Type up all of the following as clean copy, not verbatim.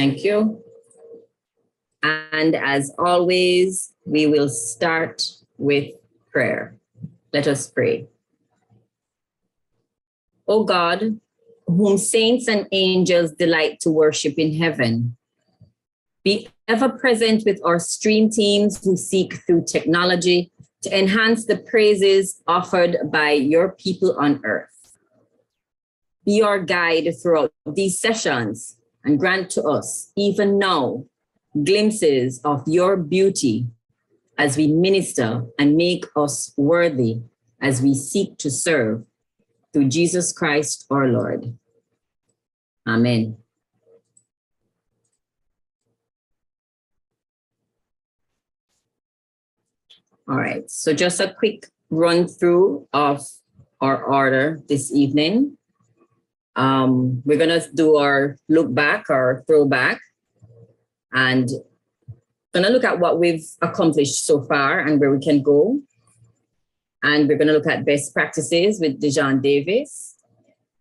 Thank you. And as always, we will start with prayer. Let us pray. O God, whom saints and angels delight to worship in heaven, be ever present with our stream teams who seek through technology to enhance the praises offered by your people on earth. Be our guide throughout these sessions and grant to us, even now, glimpses of your beauty as we minister and make us worthy as we seek to serve through Jesus Christ our Lord. Amen. All right, so just a quick run through of our order this evening. We're gonna do our look back, our throwback, and gonna look at what we've accomplished so far and where we can go. And we're gonna look at best practices with Dejan Davis.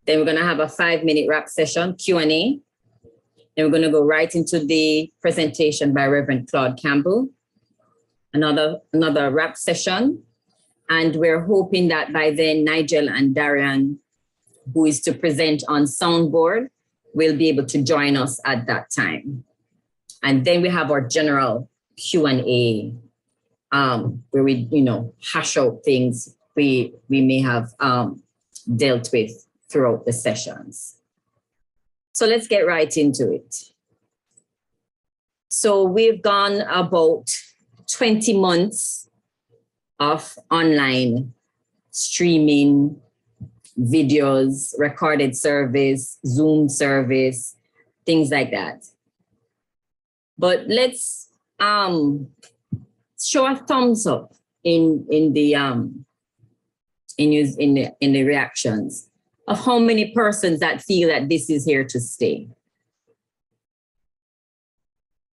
Then we're gonna have a 5-minute wrap session, Q&A. Then we're gonna go right into the presentation by Reverend Claude Campbell. Another wrap session. And we're hoping that by then Nigel and Darian, who is to present on SoundBoard, will be able to join us at that time. And then we have our general Q&A, where we, hash out things we may have dealt with throughout the sessions. So let's get right into it. So we've gone about 20 months of online streaming, videos, recorded service, Zoom service, things like that. But let's show a thumbs up in the reactions of how many persons that feel that this is here to stay.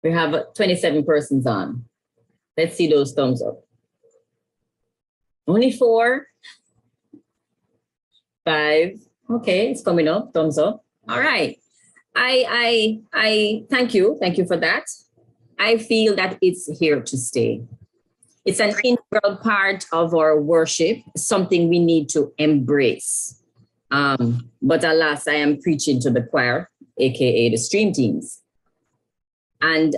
We have 27 persons on. Let's see those thumbs up. Only 4, 5. Okay, it's coming up. Thumbs up. All right. I thank you. Thank you for that. I feel that it's here to stay. It's an integral part of our worship, something we need to embrace. But alas, I am preaching to the choir, aka the stream teams. And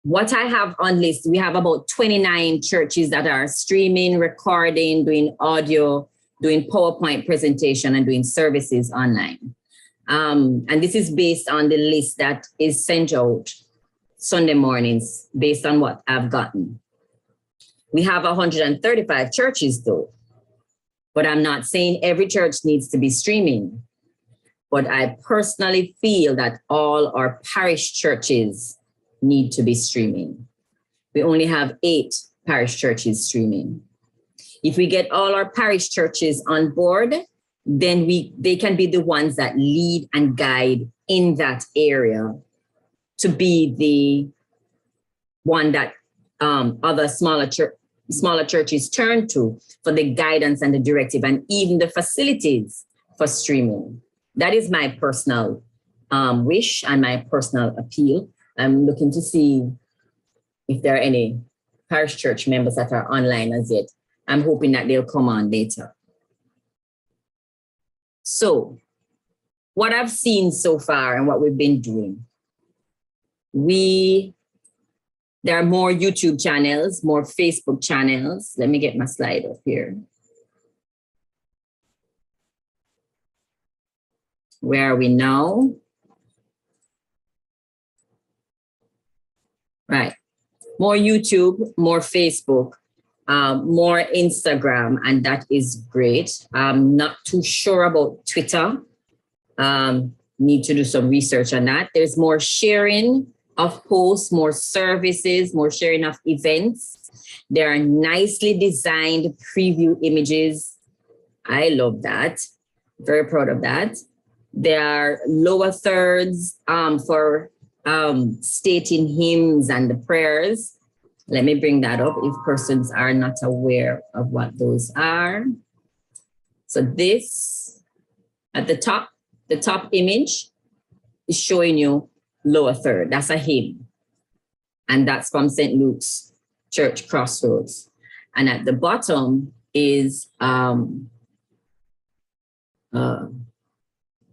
what I have on list, we have about 29 churches that are streaming, recording, doing audio, doing PowerPoint presentation, and doing services online. And this is based on the list that is sent out Sunday mornings based on what I've gotten. We have 135 churches though, but I'm not saying every church needs to be streaming. But I personally feel that all our parish churches need to be streaming. We only have 8 parish churches streaming. If we get all our parish churches on board, then they can be the ones that lead and guide in that area to be the one that other smaller churches turn to for the guidance and the directive and even the facilities for streaming. That is my personal wish and my personal appeal. I'm looking to see if there are any parish church members that are online as yet. I'm hoping that they'll come on later. So what I've seen so far and what we've been doing, there are more YouTube channels, more Facebook channels. Let me get my slide up here. Where are we now? Right. More YouTube, more Facebook, more Instagram, and that is great. I'm not too sure about Twitter. Need to do some research on that. There's more sharing of posts, more services, more sharing of events. There are nicely designed preview images. I love that. Very proud of that. There are lower thirds for stating hymns and the prayers. Let me bring that up if persons are not aware of what those are. So this at the top image is showing you lower third. That's a hymn. And that's from St. Luke's Church Crossroads. And at the bottom is, can't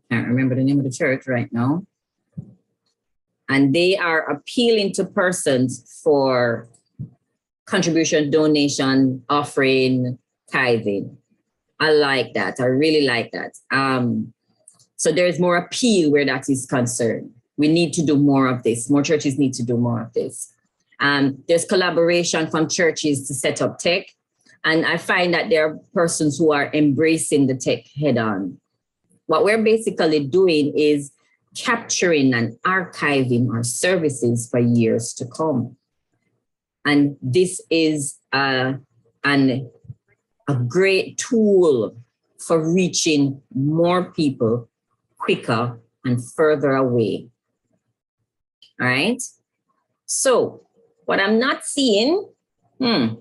remember the name of the church right now. And they are appealing to persons for contribution, donation, offering, tithing. I like that. I really like that. So there's more appeal where that is concerned. We need to do more of this. More churches need to do more of this. There's collaboration from churches to set up tech. And I find that there are persons who are embracing the tech head on. What we're basically doing is capturing and archiving our services for years to come. And this is a great tool for reaching more people quicker and further away. All right. So what I'm not seeing, I'm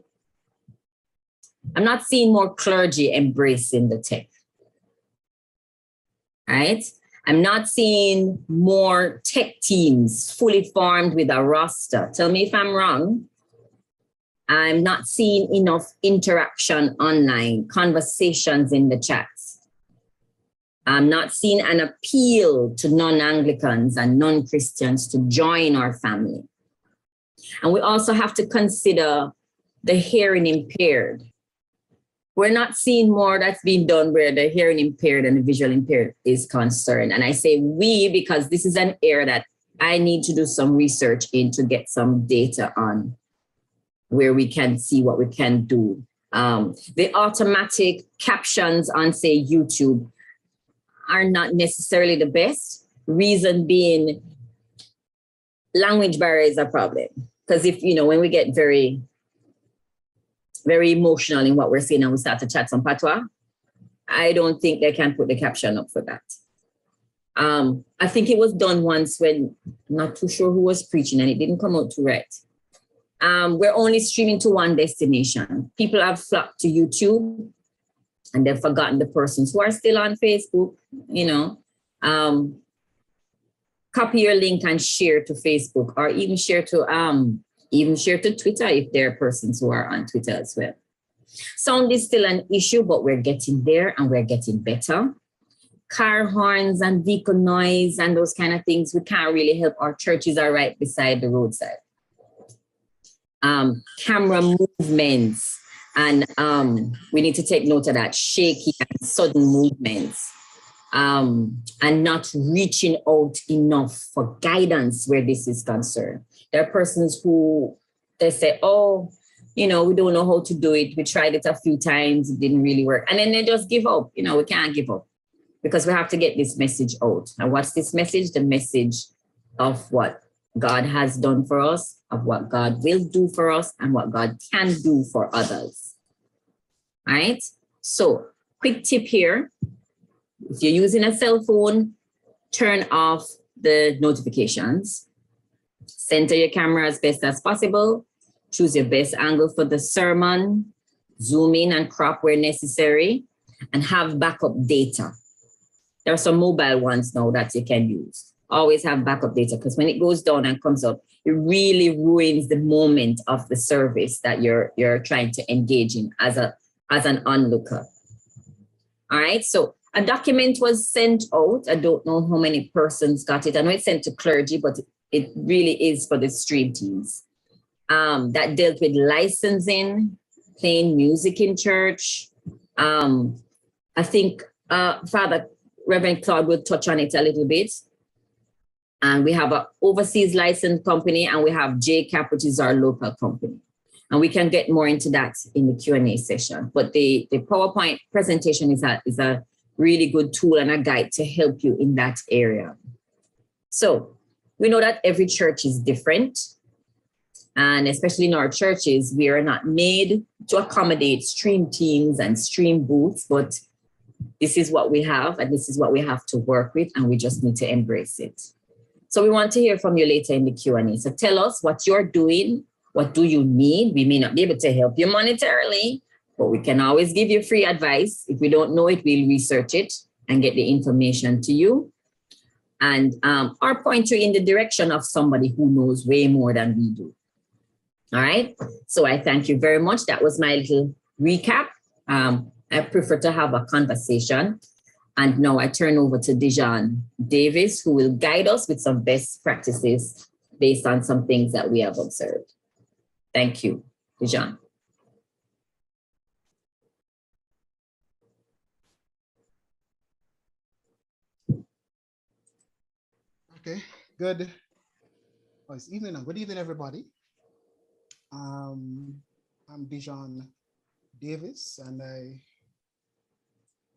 not seeing more clergy embracing the tech. All right. I'm not seeing more tech teams fully formed with a roster. Tell me if I'm wrong. I'm not seeing enough interaction online, conversations in the chats. I'm not seeing an appeal to non-Anglicans and non-Christians to join our family. And we also have to consider the hearing impaired. We're not seeing more that's being done where the hearing impaired and the visual impaired is concerned. And I say we because this is an area that I need to do some research in to get some data on where we can see what we can do. The automatic captions on, say, YouTube are not necessarily the best. Reason being, language barrier is a problem. Because if, when we get very emotional in what we're saying and we start to chat some patois, I don't think they can put the caption up for that. I think it was done once when, I'm not too sure who was preaching and it didn't come out too right. We're only streaming to one destination. People have flocked to YouTube and they've forgotten the persons who are still on Facebook, copy your link and share to Facebook or even share to Twitter if there are persons who are on Twitter as well. Sound is still an issue, but we're getting there and we're getting better. Car horns and vehicle noise and those kind of things, we can't really help. Our churches are right beside the roadside. Camera movements, and we need to take note of that, shaky and sudden movements, and not reaching out enough for guidance where this is concerned. There are persons who, they say, we don't know how to do it. We tried it a few times, it didn't really work. And then they just give up. We can't give up because we have to get this message out. And what's this message? The message of what God has done for us, of what God will do for us, and what God can do for others. All right. So quick tip here. If you're using a cell phone, turn off the notifications. Center your camera as best as possible. Choose your best angle for the sermon. Zoom in and crop where necessary. And have backup data. There are some mobile ones now that you can use. Always have backup data, because when it goes down and comes up, it really ruins the moment of the service that you're trying to engage in as an onlooker. All right, so a document was sent out. I don't know how many persons got it. I know it's sent to clergy, but it really is for the stream teams. That dealt with licensing, playing music in church. I think Father Reverend Claude will touch on it a little bit. And we have an overseas licensed company, and we have JCAP, which is our local company. And we can get more into that in the Q&A session. But the PowerPoint presentation is a really good tool and a guide to help you in that area. So we know that every church is different. And especially in our churches, we are not made to accommodate stream teams and stream booths, but this is what we have, and this is what we have to work with, and we just need to embrace it. So we want to hear from you later in the Q&A. So tell us what you're doing. What do you need? We may not be able to help you monetarily, but we can always give you free advice. If we don't know it, we'll research it and get the information to you. and or point you in the direction of somebody who knows way more than we do. All right. So I thank you very much. That was my little recap. I prefer to have a conversation. And now I turn over to Dijon Davis, who will guide us with some best practices based on some things that we have observed. Thank you, Dijon. Okay, good. Oh, it's evening now. Good evening, everybody. I'm Dijon Davis, and I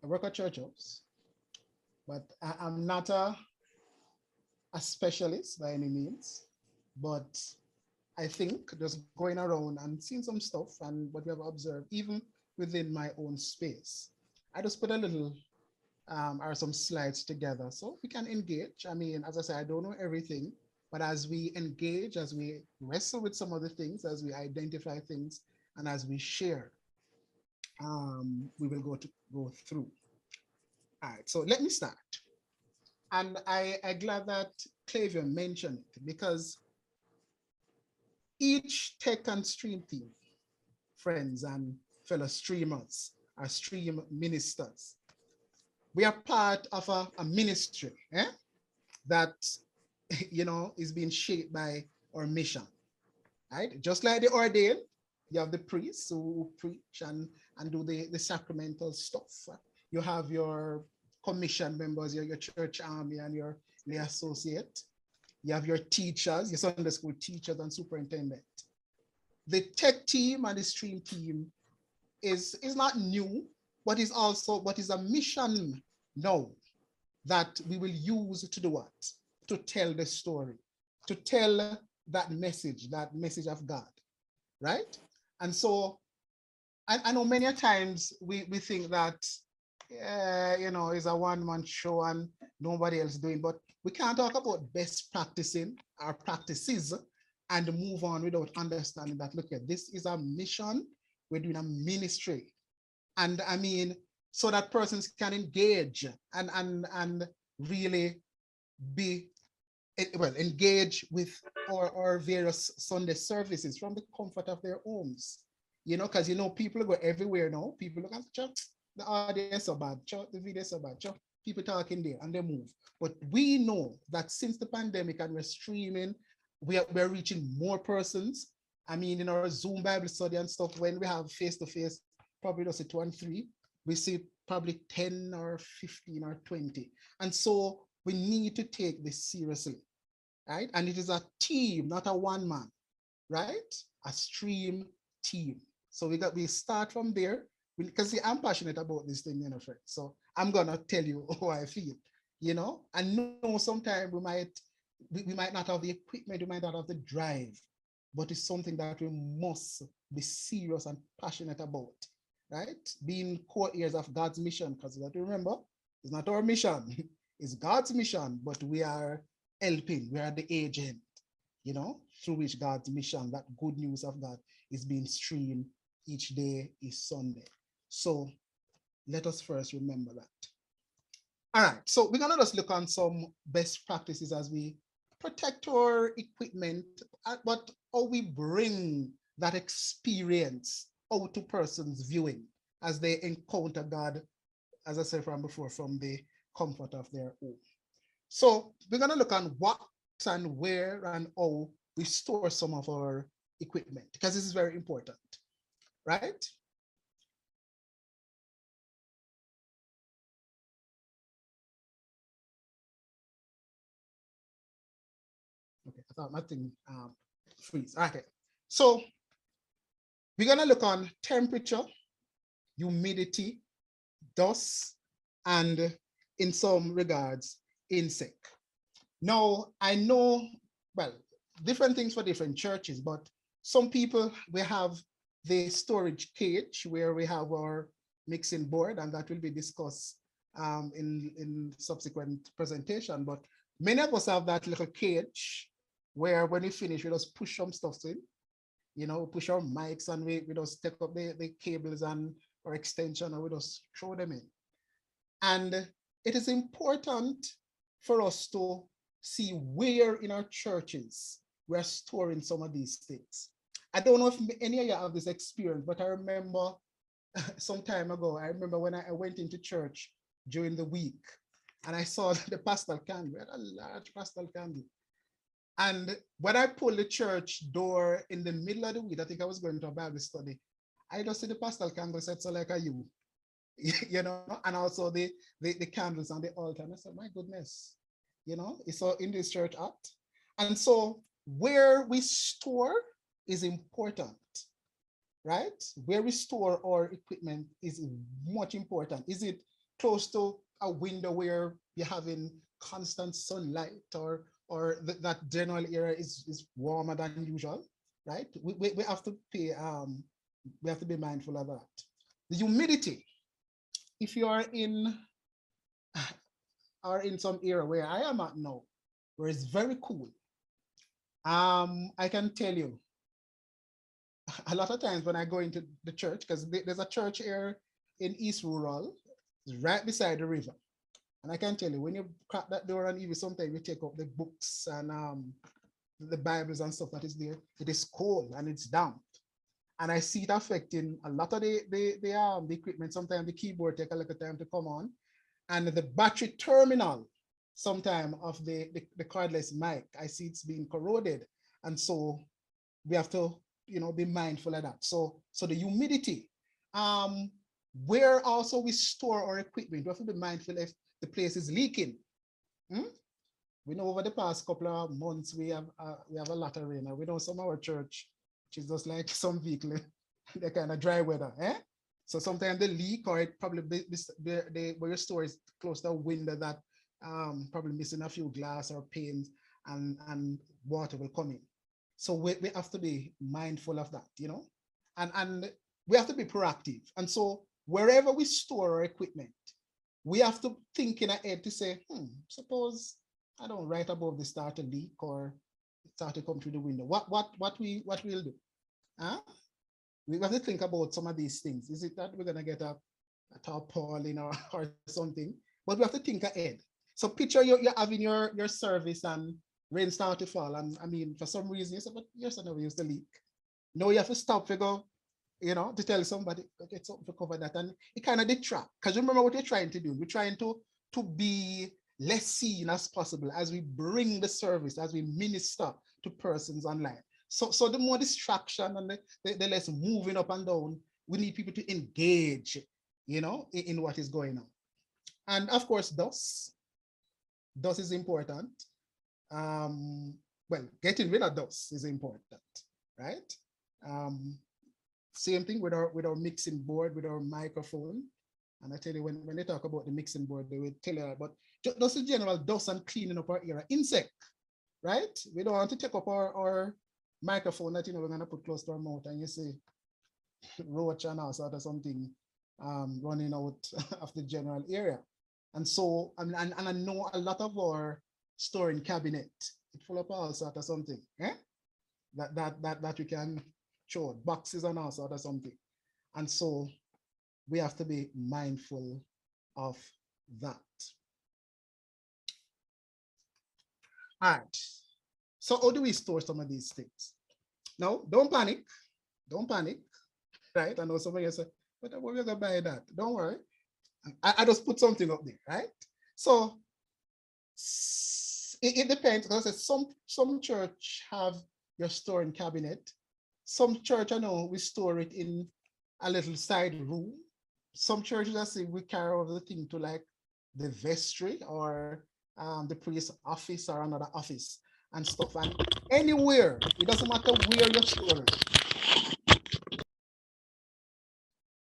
work at Church House, but I'm not a specialist by any means, but I think just going around and seeing some stuff and what we have observed, even within my own space, I just put a little or some slides together so we can engage. I mean, as I said, I don't know everything, but as we engage, as we wrestle with some of the things, as we identify things, and as we share, we will go through. All right, so let me start. And I'm glad that Clavia mentioned it, because each tech and stream team, friends and fellow streamers, our stream ministers, we are part of a ministry that is being shaped by our mission, right? Just like the ordained, you have the priests who preach and do the sacramental stuff. You have your commission members, your church army and your associate. You have your teachers, your Sunday school teachers and superintendent. The tech team and the stream team is not new, but is a mission now that we will use to do what? To tell the story, to tell that message of God, right? And so I know many times we think that, it's a one-man show and nobody else doing, but we can't talk about best practicing our practices and move on without understanding that, look at this is a mission, we're doing a ministry. And I mean, so that persons can engage and really be, well, engage with our various Sunday services from the comfort of their homes, because people go everywhere now. People look at the audio so bad, the video so bad, people talking there and they move. But we know that since the pandemic and we're streaming, we're reaching more persons. I mean, in our Zoom Bible study and stuff, when we have face-to-face, probably just 2 and 3, we see probably 10 or 15 or 20. And so we need to take this seriously, right? And it is a team, not a one man, right? A stream team. So we start from there, because I'm passionate about this thing, friends. So I'm gonna tell you how I feel, and know sometimes we might not have the equipment, we might not have the drive, but it's something that we must be serious and passionate about, right? Being co-heirs of God's mission, because you have to remember, it's not our mission, it's God's mission, but we are helping, we are the agent, through which God's mission, that good news of God, is being streamed each day is Sunday. So let us first remember that. All right, so we're gonna just look on some best practices as we protect our equipment, but how we bring that experience out to persons viewing as they encounter God, as I said from before, from the comfort of their home. So we're gonna look on what and where and how we store some of our equipment, because this is very important, right? Okay, I thought my thing freeze. Okay, so we're gonna look on temperature, humidity, dust, and in some regards, insect. Now, I know, well, different things for different churches, but some people, we have the storage cage where we have our mixing board, and that will be discussed in subsequent presentation. But many of us have that little cage where when we finish, we just push some stuff in, push our mics and we just take up the cables and or extension, and we just throw them in. And it is important for us to see where in our churches we're storing some of these things. I don't know if any of you have this experience, but I remember some time ago, I remember when I went into church during the week and I saw the pastel candle, we had a large pastel candle. And when I pulled the church door in the middle of the week, I think I was going to a Bible study, I just see the pastel candle said, so like a you, you know, and also the candles on the altar. And I said, my goodness, you know, it's all in this church act. And so where we store is important, right? Where we store our equipment is much important. Is it close to a window where you're having constant sunlight, or that general area is warmer than usual, right? We have to pay, we have to be mindful of that. The humidity, if you are in some area where I am at now, where it's very cool, I can tell you, a lot of times when I go into the church, because there's a church here in East Rural, it's right beside the river. And I can tell you, when you crack that door and even sometimes you take up the books and the Bibles and stuff that is there, it is cold and it's damp. And I see it affecting a lot of the equipment. Sometimes the keyboard take a little time to come on. And the battery terminal, sometime of the cordless mic, I see it's being corroded. And so we have to, you know, be mindful of that. So the humidity, where also we store our equipment, we have to be mindful if the place is leaking. We know over the past couple of months we have a lot of rain. We know some of our church, which is just like some vehicle, they're kind of dry weather. So sometimes they leak, or it probably where your store is close to a window that probably missing a few glass or panes, and water will come in. So we have to be mindful of that, you know, and we have to be proactive. And so wherever we store our equipment, we have to think in ahead to say, suppose I don't right above the start to leak or start to come through the window. What we'll do? We have to think about some of these things. Is it that we're gonna get a tarpaulin or something? But we have to think ahead. So picture you're having your service and rain start to fall, and I mean, for some reason you say, but your son never used to leak. No, you have to stop to go, you know, to tell somebody, get something to cover that. And it kind of detract, because remember what we're trying to do. We're trying to be less seen as possible as we bring the service, as we minister to persons online. So the more distraction and the less moving up and down, we need people to engage, you know, in what is going on. And of course, dust is important. Well, getting rid of dust is important, right? Same thing with our mixing board, with our microphone. And I tell you, when they talk about the mixing board, they will tell you about just in general, dust and cleaning up our area. Insect, right? We don't want to take up our microphone that, you know, we're gonna put close to our mouth and you see roach and all sort of something running out of the general area. And so, and I know a lot of our storing cabinet, it's full of all sort of something, that we can show, boxes and all sort of something. And so we have to be mindful of that. All right. So how do we store some of these things? Now, don't panic, right? I know some of you say, but we're gonna buy that. Don't worry. I just put something up there, right? So it depends, because some church have your storing cabinet. Some church, I know, we store it in a little side room. Some churches, I see, we carry over the thing to like the vestry or the priest's office or another office and stuff. And anywhere, it doesn't matter where you're storing.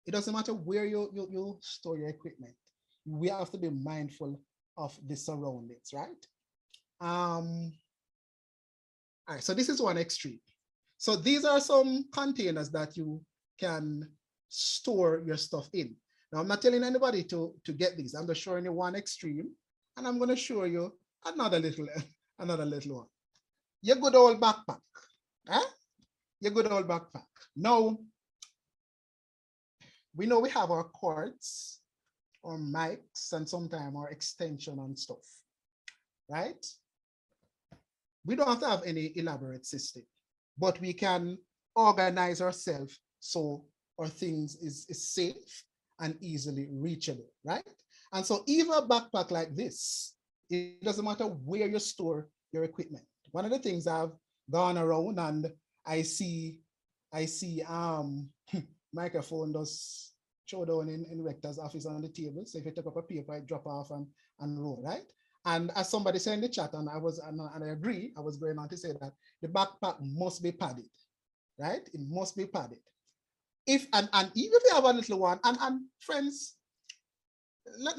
It doesn't matter where you store your equipment. We have to be mindful of the surroundings, right? All right, so this is one extreme. So these are some containers that you can store your stuff in. Now, I'm not telling anybody to get these. I'm just showing you one extreme, and I'm going to show you another little one. Your good old backpack. Your good old backpack. Now, we know we have our cords, or mics, and sometimes our extension and stuff. right? We don't have to have any elaborate system, but we can organize ourselves so our things is safe and easily reachable, right? And so even a backpack like this, it doesn't matter where you store your equipment. One of the things I've gone around and I see microphone does show down in rector's office on the table. So if you take up a paper, I drop off and roll, right? And as somebody said in the chat, and I agree, I was going on to say that the backpack must be padded, right? It must be padded. If and even if you have a little one, and friends, let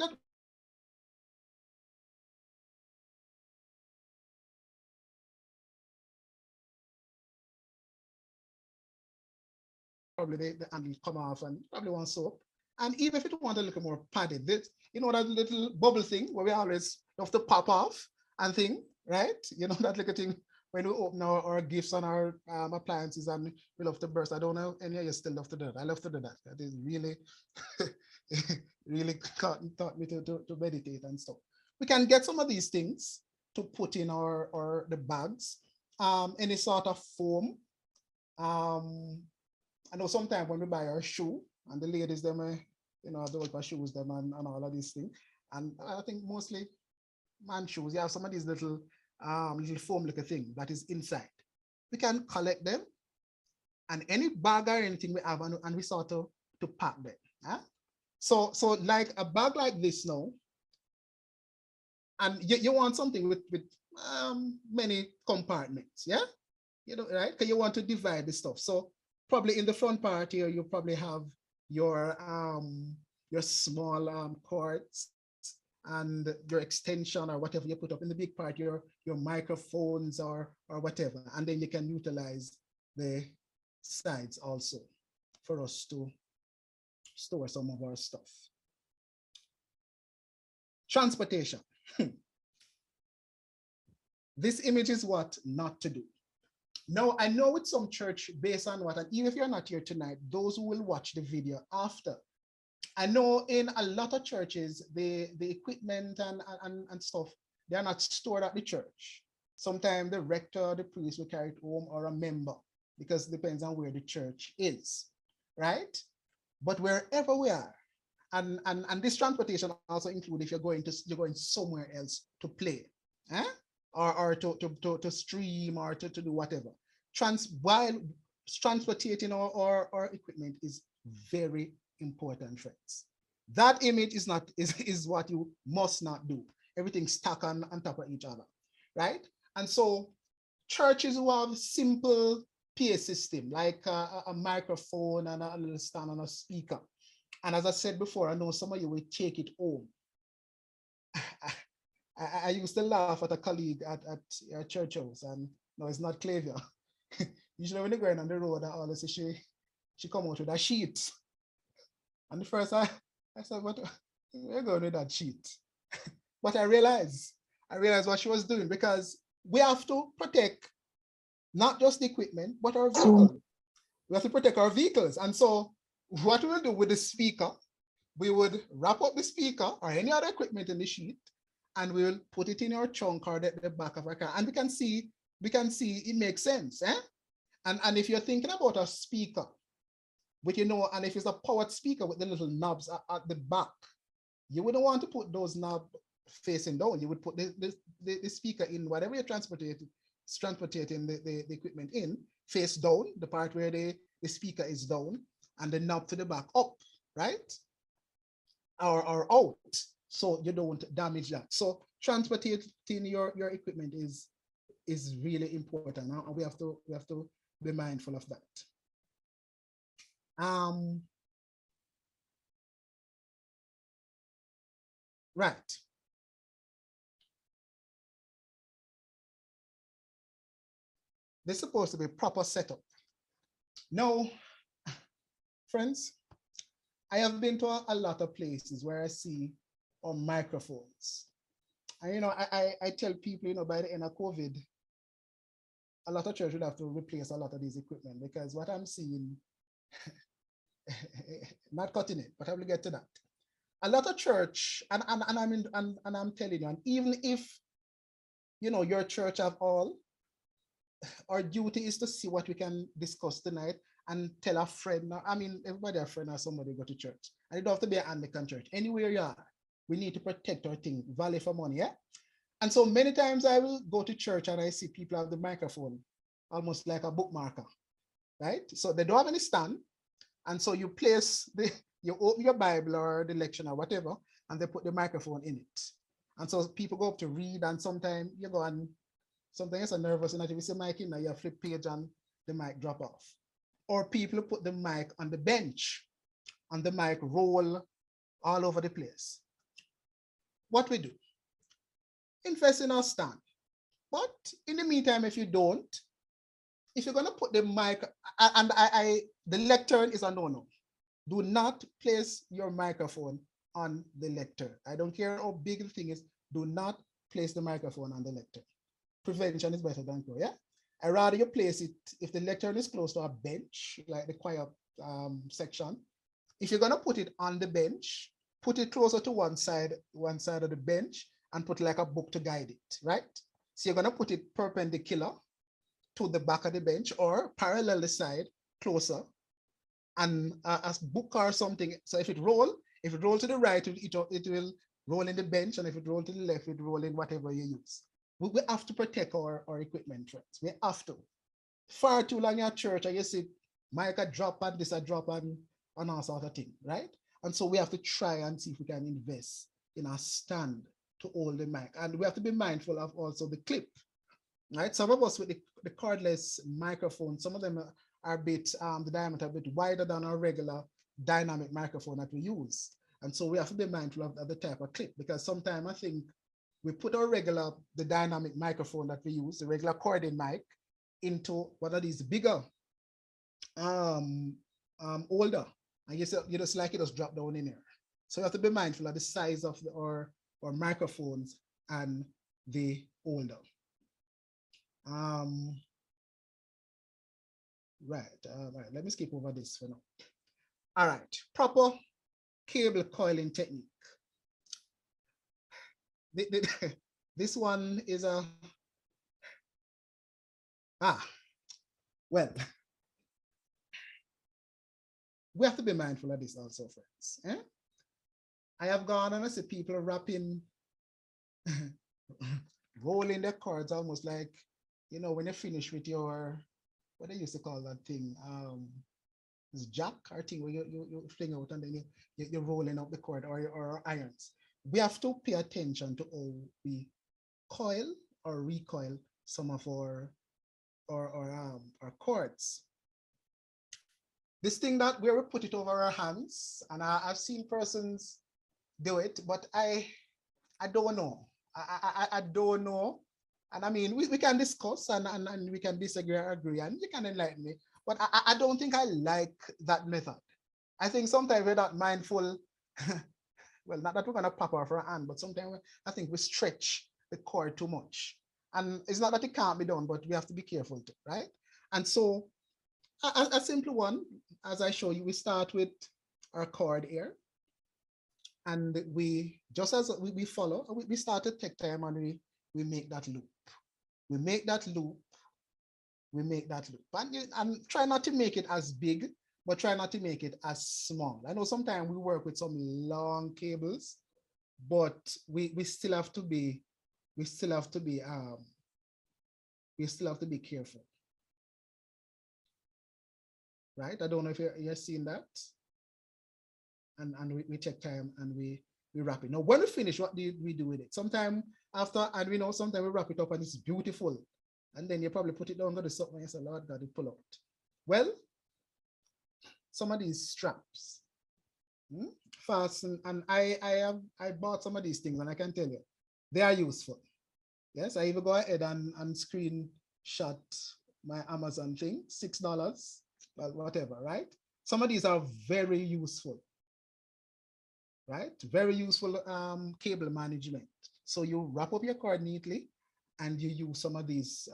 probably the handle come off and probably want soap. And even if it want a little more padded, this, you know, that little bubble thing where we always have to pop off and thing, right? You know, that little thing when we open our gifts and our appliances and we love to burst. I don't know any of you still love to do that. I love to do that. That is really, really taught me to meditate and stuff. We can get some of these things to put in our the bags, any sort of foam. I know sometimes when we buy our shoe and the ladies them, you know, those shoes them and all of these things. And I think mostly man shoes, you have some of these little foam like a thing that is inside. We can collect them and any bag or anything we have and we start to pack them. Huh? So like a bag like this now, and you want something with many compartments, yeah? You know, right? Because you want to divide the stuff. So probably in the front part here, you probably have your small cords and your extension or whatever you put up. In the big part, your microphones or whatever. And then you can utilize the sides also for us to store some of our stuff. Transportation. This image is what not to do. Now, I know with some church, based on what, and even if you're not here tonight, those who will watch the video after, I know in a lot of churches, the equipment and stuff, they are not stored at the church. Sometimes the rector, the priest will carry it home or a member, because it depends on where the church is, right? But wherever we are, and this transportation also includes if you're going somewhere else to play, eh? or to stream or to do whatever. While transporting our equipment is very important, friends. That image is what you must not do. Everything stuck on top of each other, right? And so churches who have simple PA system, like a microphone and a little stand and a speaker. And as I said before, I know some of you will take it home. I used to laugh at a colleague at a church house, and no, it's not Clavia. Usually when they go on the road, I always say she come out with a sheet. And the first I said, what we're going with that sheet? But I realized what she was doing, because we have to protect not just the equipment, but our vehicle. We have to protect our vehicles. And so what we'll do with the speaker, we would wrap up the speaker or any other equipment in the sheet, and we'll put it in our trunk or the back of our car. And we can see it makes sense. Eh? And if you're thinking about a speaker, but you know, and if it's a powered speaker with the little knobs at the back, you wouldn't want to put those knobs facing down. You would put the speaker in whatever you're transporting the equipment in, face down, the part where the speaker is down, and the knob to the back up, right? Or out, so you don't damage that. So transporting your equipment is really important, and we have to be mindful of that. Right. This is supposed to be proper setup. Now, friends, I have been to a lot of places where I see microphones. And, you know, I tell people, you know, by the end of COVID, a lot of churches would have to replace a lot of these equipment, because what I'm seeing, not cutting it, but I will get to that. A lot of church, and I'm telling you, and even if you know, your church have all, our duty is to see what we can discuss tonight and tell a friend. I mean, everybody a friend or somebody go to church. And it don't have to be an Anglican church. Anywhere you are, we need to protect our thing, value for money, yeah? And so many times I will go to church and I see people have the microphone, almost like a bookmarker, right? So they don't have any stand. And so you place you open your Bible or the lecture or whatever, and they put the microphone in it. And so people go up to read, and sometimes you go and sometimes you're nervous and if you see mic in there, you flip page and the mic drop off. Or people put the mic on the bench and the mic roll all over the place. What we do? Invest in our stand. But in the meantime, if you don't, if you're gonna put the mic, and the lectern is a no-no. Do not place your microphone on the lectern. I don't care how big the thing is, do not place the microphone on the lectern. Prevention is better than cure, yeah? I'd rather you place it, if the lectern is close to a bench, like the choir section, if you're gonna put it on the bench, put it closer to one side of the bench and put like a book to guide it, right? So you're gonna put it perpendicular to the back of the bench or parallel the side closer, and a book or something. So if it roll to the right, it will roll in the bench, and if it roll to the left, it roll in whatever you use. We have to protect our equipment, friends. We have to. Far too long at church, and you see mic a drop and this a drop and all sort of thing, right? And so we have to try and see if we can invest in a stand to hold the mic. And we have to be mindful of also the clip, right? Some of us with the cordless microphone, some of them are a bit, the diameter a bit wider than our regular dynamic microphone that we use. And so we have to be mindful of the type of clip, because sometimes I think we put the dynamic microphone that we use, the regular cording mic, into one of these bigger, older, and you just like it just drop down in there. So you have to be mindful of the size of our microphones and the older. Right, let me skip over this for now. All right, proper cable coiling technique. This one is well, we have to be mindful of this also, friends. Eh? I have gone and I see people wrapping, rolling their cords almost like, you know, when you finish with your, what they used to call that thing, it's jack or thing where you fling out and then you're rolling up the cord or irons. We have to pay attention to how we coil or recoil some of our cords. This thing that where we put it over our hands, and I've seen persons do it, but I don't know. I don't know. And I mean, we can discuss and we can disagree or agree, and you can enlighten me. But I don't think I like that method. I think sometimes we're not mindful. Well, not that we're gonna pop off our hand, but sometimes I think we stretch the cord too much. And it's not that it can't be done, but we have to be careful too, right? And so a simple one, as I show you, we start with our cord here. And we, just as we follow, we start to take time and we make that loop. We make that loop. We make that loop. And try not to make it as big, but try not to make it as small. I know sometimes we work with some long cables, but we still have to be careful. Right? I don't know if you're seeing that. And we take time and we wrap it. Now, when we finish, what do we do with it? Sometimes after, and we know sometimes we wrap it up and it's beautiful. And then you probably put it down, go to something and you say, Lord God, it pull out. Well, some of these straps, fasten, and I bought some of these things and I can tell you, they are useful. Yes, I even go ahead and screenshot my Amazon thing, $6, well, whatever, right? Some of these are very useful. Right? Very useful cable management. So you wrap up your cord neatly and you use some of these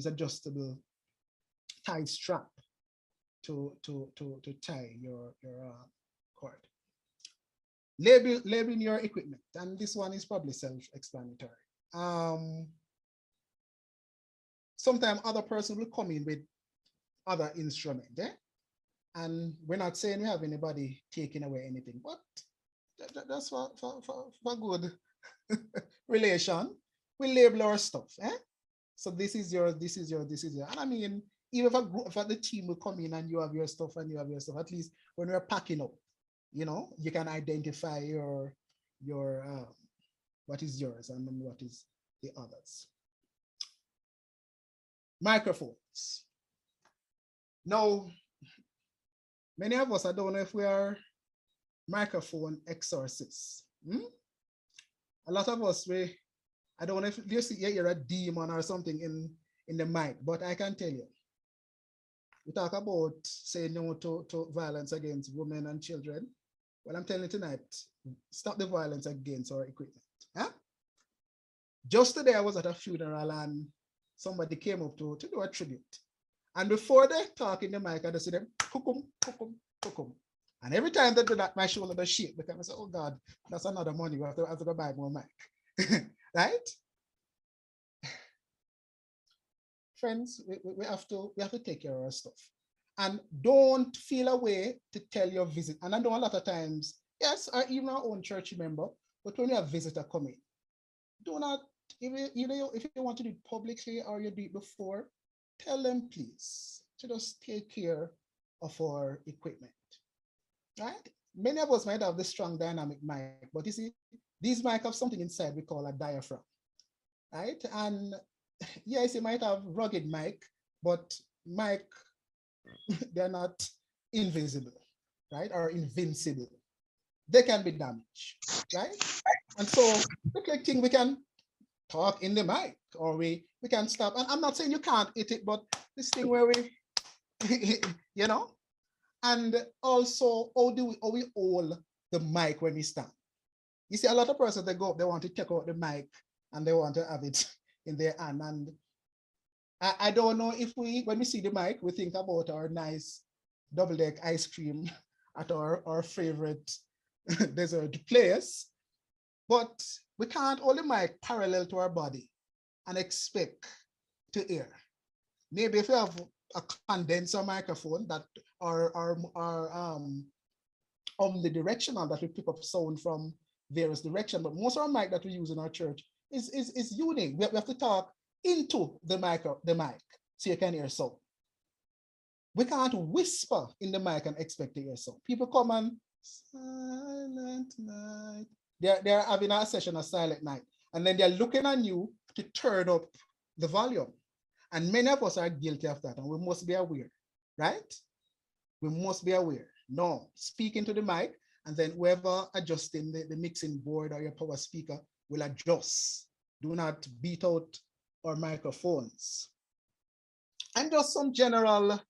adjustable tie strap to tie your cord. Labeling your equipment, and this one is probably self-explanatory. Sometimes other person will come in with other instrument, and we're not saying we have anybody taking away anything, but that's for good relation. We label our stuff, so this is yours, this is yours, this is yours. And I mean, even if a group, if the team will come in and you have your stuff and you have your stuff, at least when we're packing up, you know, you can identify your what is yours and then what is the others. Microphones. Now, many of us, I don't know if we are microphone exorcists. A lot of us, I don't know if you're a demon or something in the mic, but I can tell you, we talk about saying no to violence against women and children. Well, I'm telling you tonight, stop the violence against our equipment. Just today, I was at a funeral and somebody came up to do a tribute. And before they talk in the mic, I just see them, kukum, kukum, kukum. And every time they do that, my shoulder does shake because I say, oh God, that's another money. We have to go buy more mic. Right? Friends, we have to take care of our stuff. And don't feel a way to tell your visit. And I know a lot of times, yes, or even our own church member, but when you have visitor coming, do not, if you want to do it publicly or you do it before, tell them please to just take care of our equipment. Right? Many of us might have the strong dynamic mic, but you see, these mic have something inside we call a diaphragm. Right? And yes, you might have rugged mic, but mic, they're not invisible, right? Or invincible. They can be damaged, right? And so the quick thing, we can talk in the mic, or we can stop. And I'm not saying you can't hit it, but this thing where we, you know, and also how we hold the mic when we stand. You see, a lot of persons, they go up, they want to check out the mic and they want to have it in their hand. And I don't know if when we see the mic, we think about our nice double-deck ice cream at our favorite dessert place, but we can't hold the mic parallel to our body and expect to hear. Maybe if you have a condenser microphone that are omnidirectional, that we pick up sound from various directions, but most of our mic that we use in our church is unique. We have to talk into the mic so you can hear sound. We can't whisper in the mic and expect to hear sound. People come and silent night. They're having a session of silent night, and then they're looking at you to turn up the volume. And many of us are guilty of that, and we must be aware, right? We must be aware. No, speak into the mic, and then whoever adjusting the mixing board or your power speaker will adjust. Do not beat out our microphones. And just some general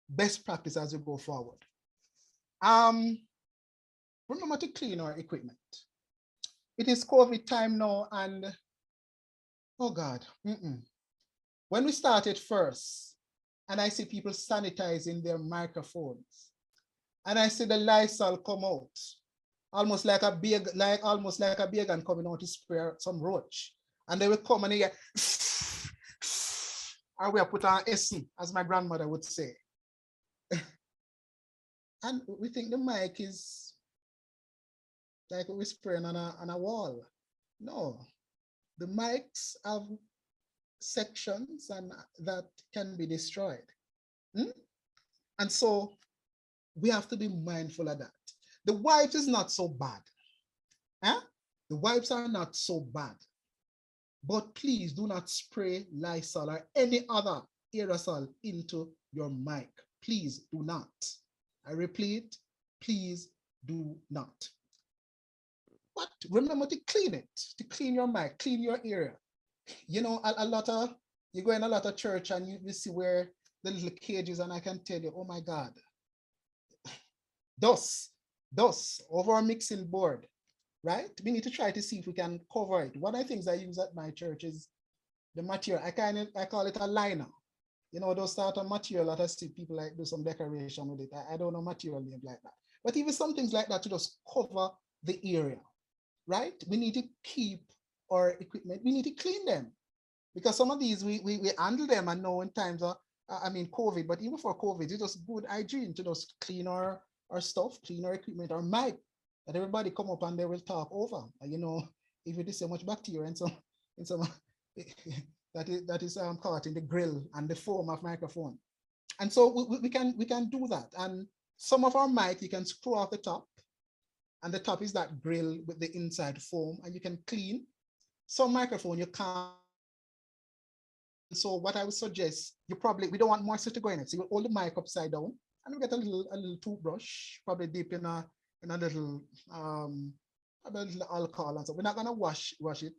best practice as we go forward. Remember to clean our equipment. It is COVID time now, and oh God, when we started first, and I see people sanitizing their microphones, and I see the Lysol come out, almost like a began coming out to spray some roach, and they will come and they get, or we put on Essen, as my grandmother would say. And we think the mic is like we're spraying on a wall. No, the mics have sections and that can be destroyed. And so we have to be mindful of that. The wipes is not so bad. The wipes are not so bad. But please do not spray Lysol or any other aerosol into your mic. Please do not. I repeat, please do not. But remember to clean it, to clean your mic, clean your area. You know, you go in a lot of church and you see where the little cages, and I can tell you, oh my God, dust over our mixing board, right? We need to try to see if we can cover it. One of the things I use at my church is the material. I call it a liner. You know, those sort of material that I see people like do some decoration with it. I don't know material names like that. But even some things like that to just cover the area, right? We need to keep our equipment, we need to clean them. Because some of these, we handle them and know in times of, I mean, COVID, but even before COVID, it's just good hygiene to just clean our stuff, clean our equipment, our mic, that everybody come up and they will talk over. You know, if it is so much bacteria and some that is caught in the grill and the foam of microphone. And so we can do that. And some of our mic, you can screw off the top, and the top is that grill with the inside foam, and you can clean. Some microphone you can't. So what I would suggest, we don't want moisture to go in it. So you hold the mic upside down, and we get a little toothbrush, probably deep in a little alcohol and so. We're not gonna wash it,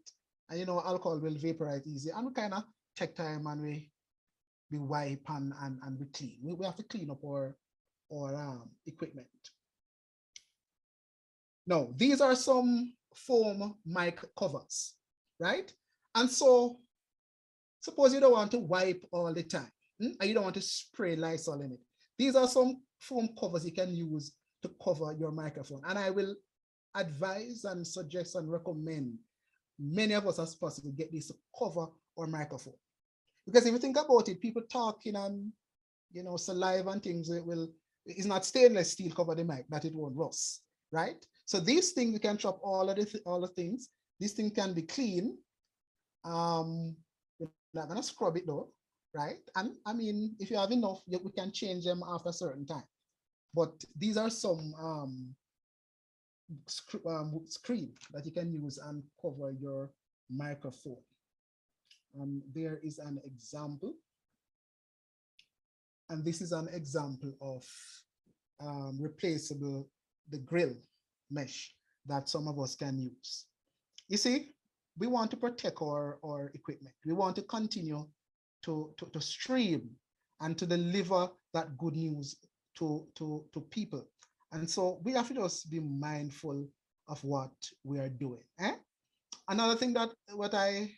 and you know alcohol will vaporize easy. And we kind of take time and we wipe and we clean. We have to clean up our equipment. Now these are some foam mic covers, right? And so suppose you don't want to wipe all the time, and you don't want to spray Lysol in it. These are some foam covers you can use to cover your microphone. And I will advise and suggest and recommend many of us as possible get this to cover our microphone. Because if you think about it, people talking and, you know, saliva and things, it's not stainless steel cover the mic, that it won't rust, right? So these things, you can chop all the things. This thing can be clean. We're not gonna scrub it though, right? And I mean, if you have enough, we can change them after a certain time. But these are some screen that you can use and cover your microphone. There is an example. And this is an example of replaceable, the grill mesh that some of us can use. You see, we want to protect our equipment. We want to continue to stream and to deliver that good news to people. And so we have to just be mindful of what we are doing. Another thing that what I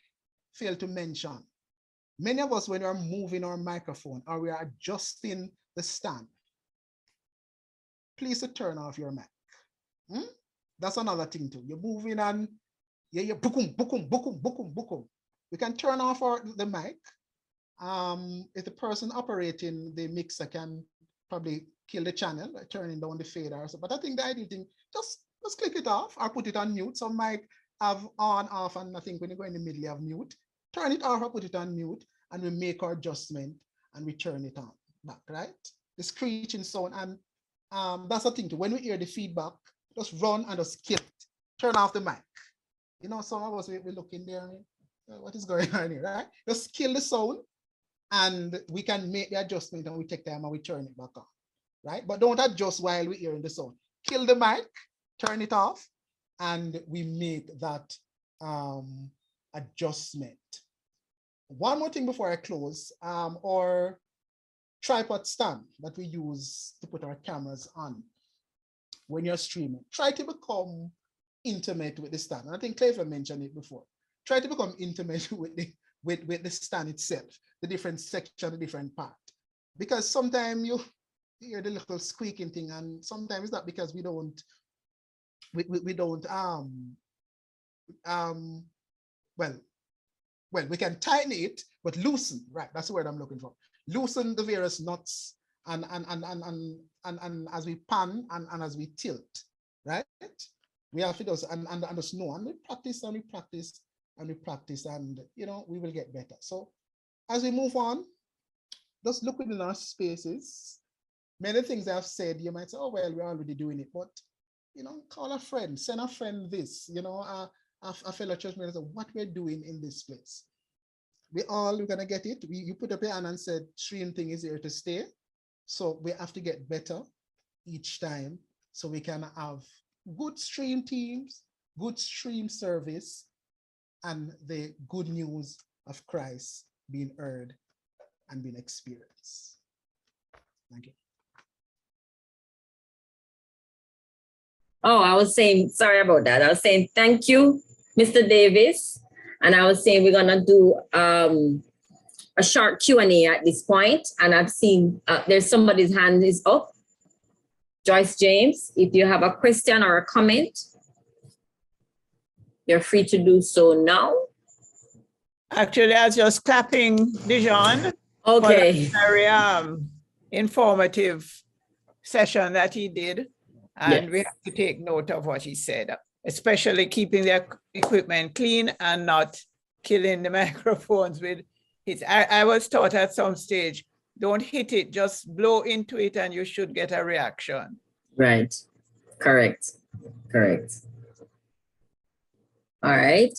failed to mention, many of us, when we're moving our microphone or we are adjusting the stand, please turn off your mic. That's another thing too. You're moving and you're boom, boom, boom, boom, boom. We can turn off the mic. If the person operating the mixer can probably kill the channel by turning down the fader or so. But I think the ideal thing, just click it off or put it on mute. Some mic have on, off, and I think when you go in the middle, you have mute. Turn it off or put it on mute, and we make our adjustment and we turn it on back, right? The screeching sound, and that's the thing too. When we hear the feedback, just run and just kill it. Turn off the mic. You know, some of us, we look in there, what is going on here, right? Just kill the sound, and we can make the adjustment, and we take time and we turn it back on, right? But don't adjust while we're hearing the sound. Kill the mic, turn it off, and we make that adjustment. One more thing before I close, our tripod stand that we use to put our cameras on when you're streaming. Try to become intimate with the stand. And I think Clever mentioned it before. Try to become intimate with the stand itself, the different section, the different part. Because sometimes you hear the little squeaking thing, and sometimes it's not because we don't well, we can tighten it, but loosen, right? That's the word I'm looking for. Loosen the various nuts and as we pan and as we tilt, right? We have to just and just know, and we practice and we practice and we practice, and you know, we will get better. So as we move on, just look within our spaces. Many things I've said, you might say, oh, well, we're already doing it, but you know, call a friend, send a friend this, you know, a fellow church member, what we're doing in this place. We're gonna get it. You put up your hand and said, stream thing is here to stay. So we have to get better each time so we can have good stream teams, good stream service, and the good news of Christ being heard and being experienced. Thank you. Oh, I was saying, sorry about that. I was saying, thank you, Mr. Davis. And I was saying, we're gonna do a short Q&A at this point. And I've seen there's somebody's hand is up. Joyce James, if you have a question or a comment. You're free to do so now. Actually, I was just clapping Dijon for Okay. that very informative session that he did. And we Yes. have to take note of what he said, especially keeping the equipment clean and not killing the microphones with it. I was taught at some stage, don't hit it, just blow into it and you should get a reaction. Right. Correct. Correct. All right.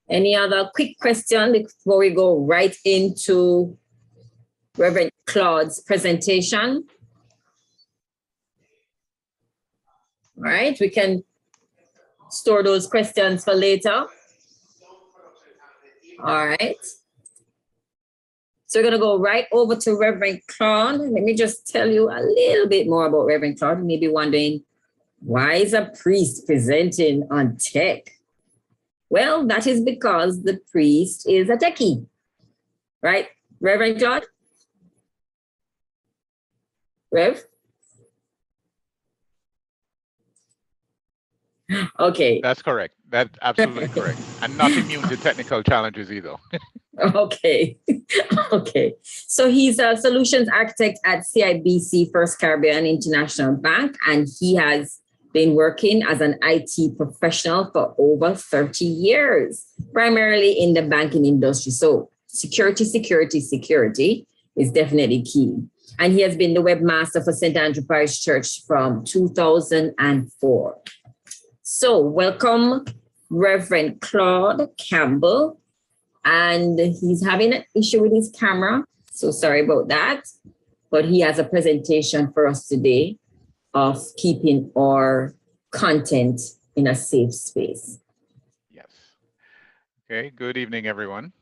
Any other quick question before we go right into Reverend Claude's presentation? All right, we can store those questions for later. All right. So we're going to go right over to Reverend Claude. Let me just tell you a little bit more about Reverend Claude. You may be wondering, why is a priest presenting on tech? Well, that is because the priest is a techie, right? Reverend Claude? Rev? Okay. That's correct. That's absolutely correct. And not immune to technical challenges either. Okay. Okay. So he's a solutions architect at CIBC First Caribbean International Bank, and he has been working as an IT professional for over 30 years, primarily in the banking industry. So security is definitely key. And he has been the webmaster for St. Andrew Parish Church from 2004. So welcome, Reverend Claude Campbell. And he's having an issue with his camera. So sorry about that. But he has a presentation for us today of keeping our content in a safe space. Yes. Okay, good evening, everyone.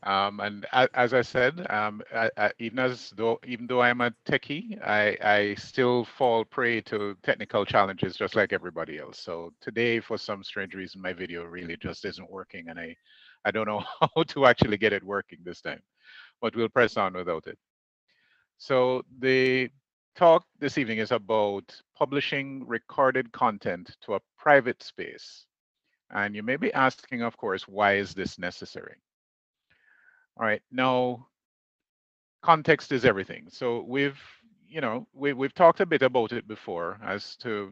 And as I said, even though I'm a techie, I still fall prey to technical challenges just like everybody else. So today, for some strange reason, my video really just isn't working, and I don't know how to actually get it working this time, but we'll press on without it. So the talk this evening is about publishing recorded content to a private space. And you may be asking, of course, why is this necessary? All right, now, context is everything. So we've talked a bit about it before as to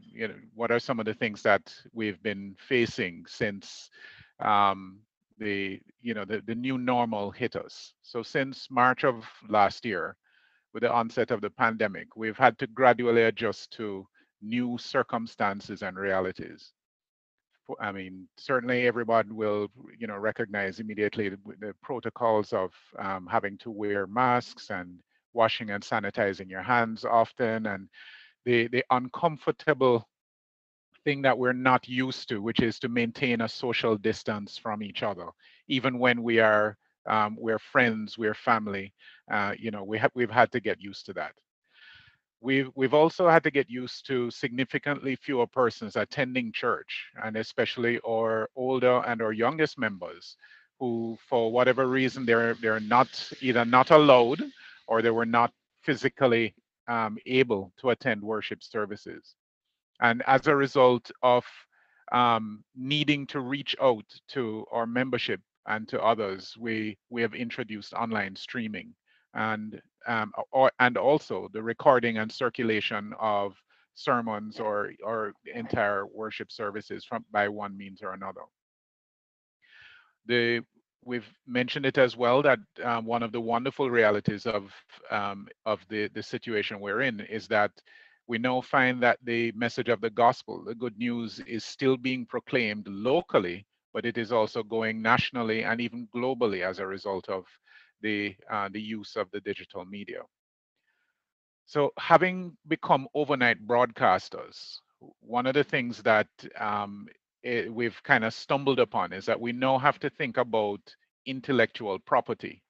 what are some of the things that we've been facing since the new normal hit us. So since March of last year, with the onset of the pandemic, we've had to gradually adjust to new circumstances and realities. I mean, certainly everyone will, recognize immediately the protocols of having to wear masks and washing and sanitizing your hands often, and the uncomfortable thing that we're not used to, which is to maintain a social distance from each other, even when we're friends, we're family. We've had to get used to that. We've also had to get used to significantly fewer persons attending church, and especially our older and our youngest members, who, for whatever reason, they're not either not allowed or they were not physically able to attend worship services. And as a result of needing to reach out to our membership and to others, we have introduced online streaming and also the recording and circulation of sermons or entire worship services by one means or another. We've mentioned it as well that one of the wonderful realities of the situation we're in is that we now find that the message of the gospel, the good news, is still being proclaimed locally, but it is also going nationally and even globally as a result of the use of the digital media. So having become overnight broadcasters, one of the things that we've kind of stumbled upon is that we now have to think about intellectual property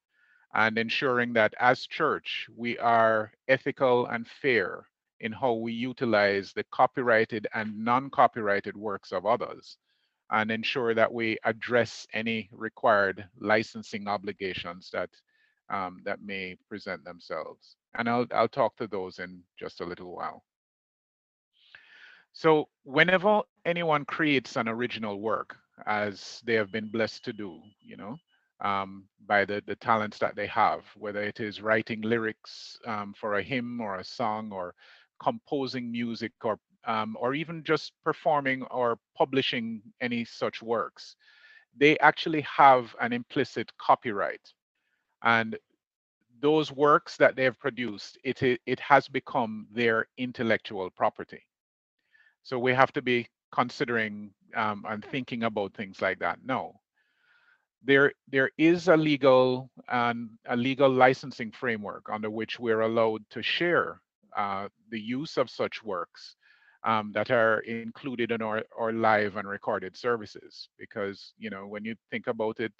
and ensuring that as church, we are ethical and fair in how we utilize the copyrighted and non-copyrighted works of others, and ensure that we address any required licensing obligations that may present themselves. And I'll talk to those in just a little while. So whenever anyone creates an original work, as they have been blessed to do, by the talents that they have, whether it is writing lyrics for a hymn or a song, or composing music, or even just performing or publishing any such works, they actually have an implicit copyright. And those works that they have produced, it has become their intellectual property. So we have to be considering and thinking about things like that. No, there is a legal licensing framework under which we're allowed to share the use of such works that are included in our live and recorded services. Because when you think about it,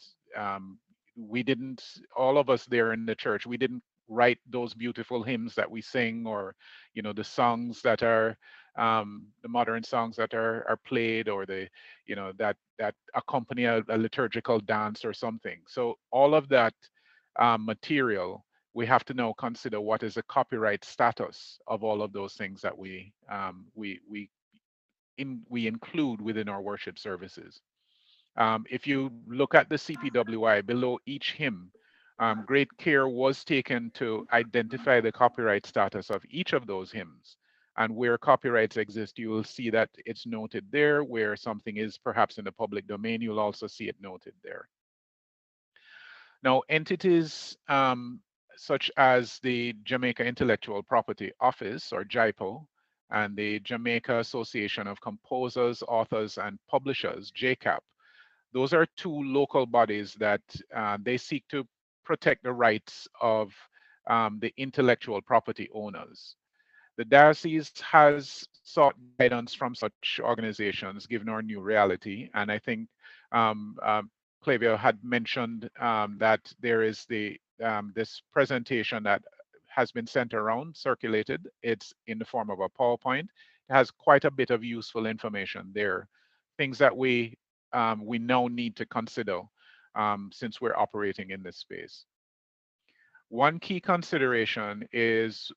we didn't, all of us there in the church, we didn't write those beautiful hymns that we sing, or the songs that are the modern songs that are played, or the that accompany a liturgical dance or something. So all of that material, we have to now consider what is the copyright status of all of those things that we include within our worship services. If you look at the CPWI, below each hymn, great care was taken to identify the copyright status of each of those hymns. And where copyrights exist, you will see that it's noted there. Where something is perhaps in the public domain, you'll also see it noted there. Now, entities such as the Jamaica Intellectual Property Office, or JIPO, and the Jamaica Association of Composers, Authors, and Publishers, JCAP, those are two local bodies that they seek to protect the rights of the intellectual property owners. The diocese has sought guidance from such organizations given our new reality. And I think Clavia had mentioned that there is this presentation that has been sent around, circulated. It's in the form of a PowerPoint. It has quite a bit of useful information there, things that we now need to consider since we're operating in this space. One key consideration is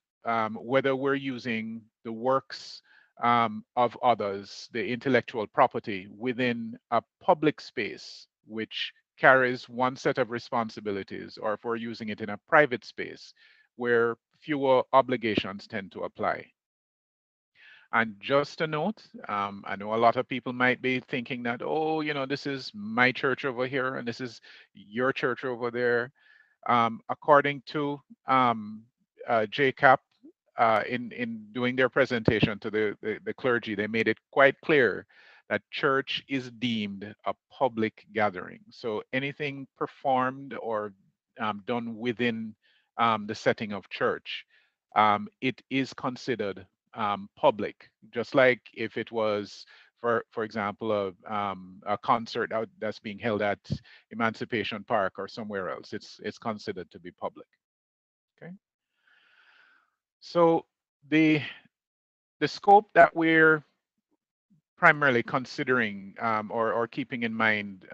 whether we're using the works of others, the intellectual property, within a public space, which carries one set of responsibilities, or if we're using it in a private space, where fewer obligations tend to apply. And just a note, I know a lot of people might be thinking that, oh, this is my church over here, and this is your church over there. According to JCAP, in doing their presentation to the clergy, they made it quite clear that church is deemed a public gathering. So anything performed or done within the setting of church, it is considered public, just like if it was, for example, a concert that's being held at Emancipation Park or somewhere else. It's considered to be public. Okay. So the scope that we're primarily considering or keeping in mind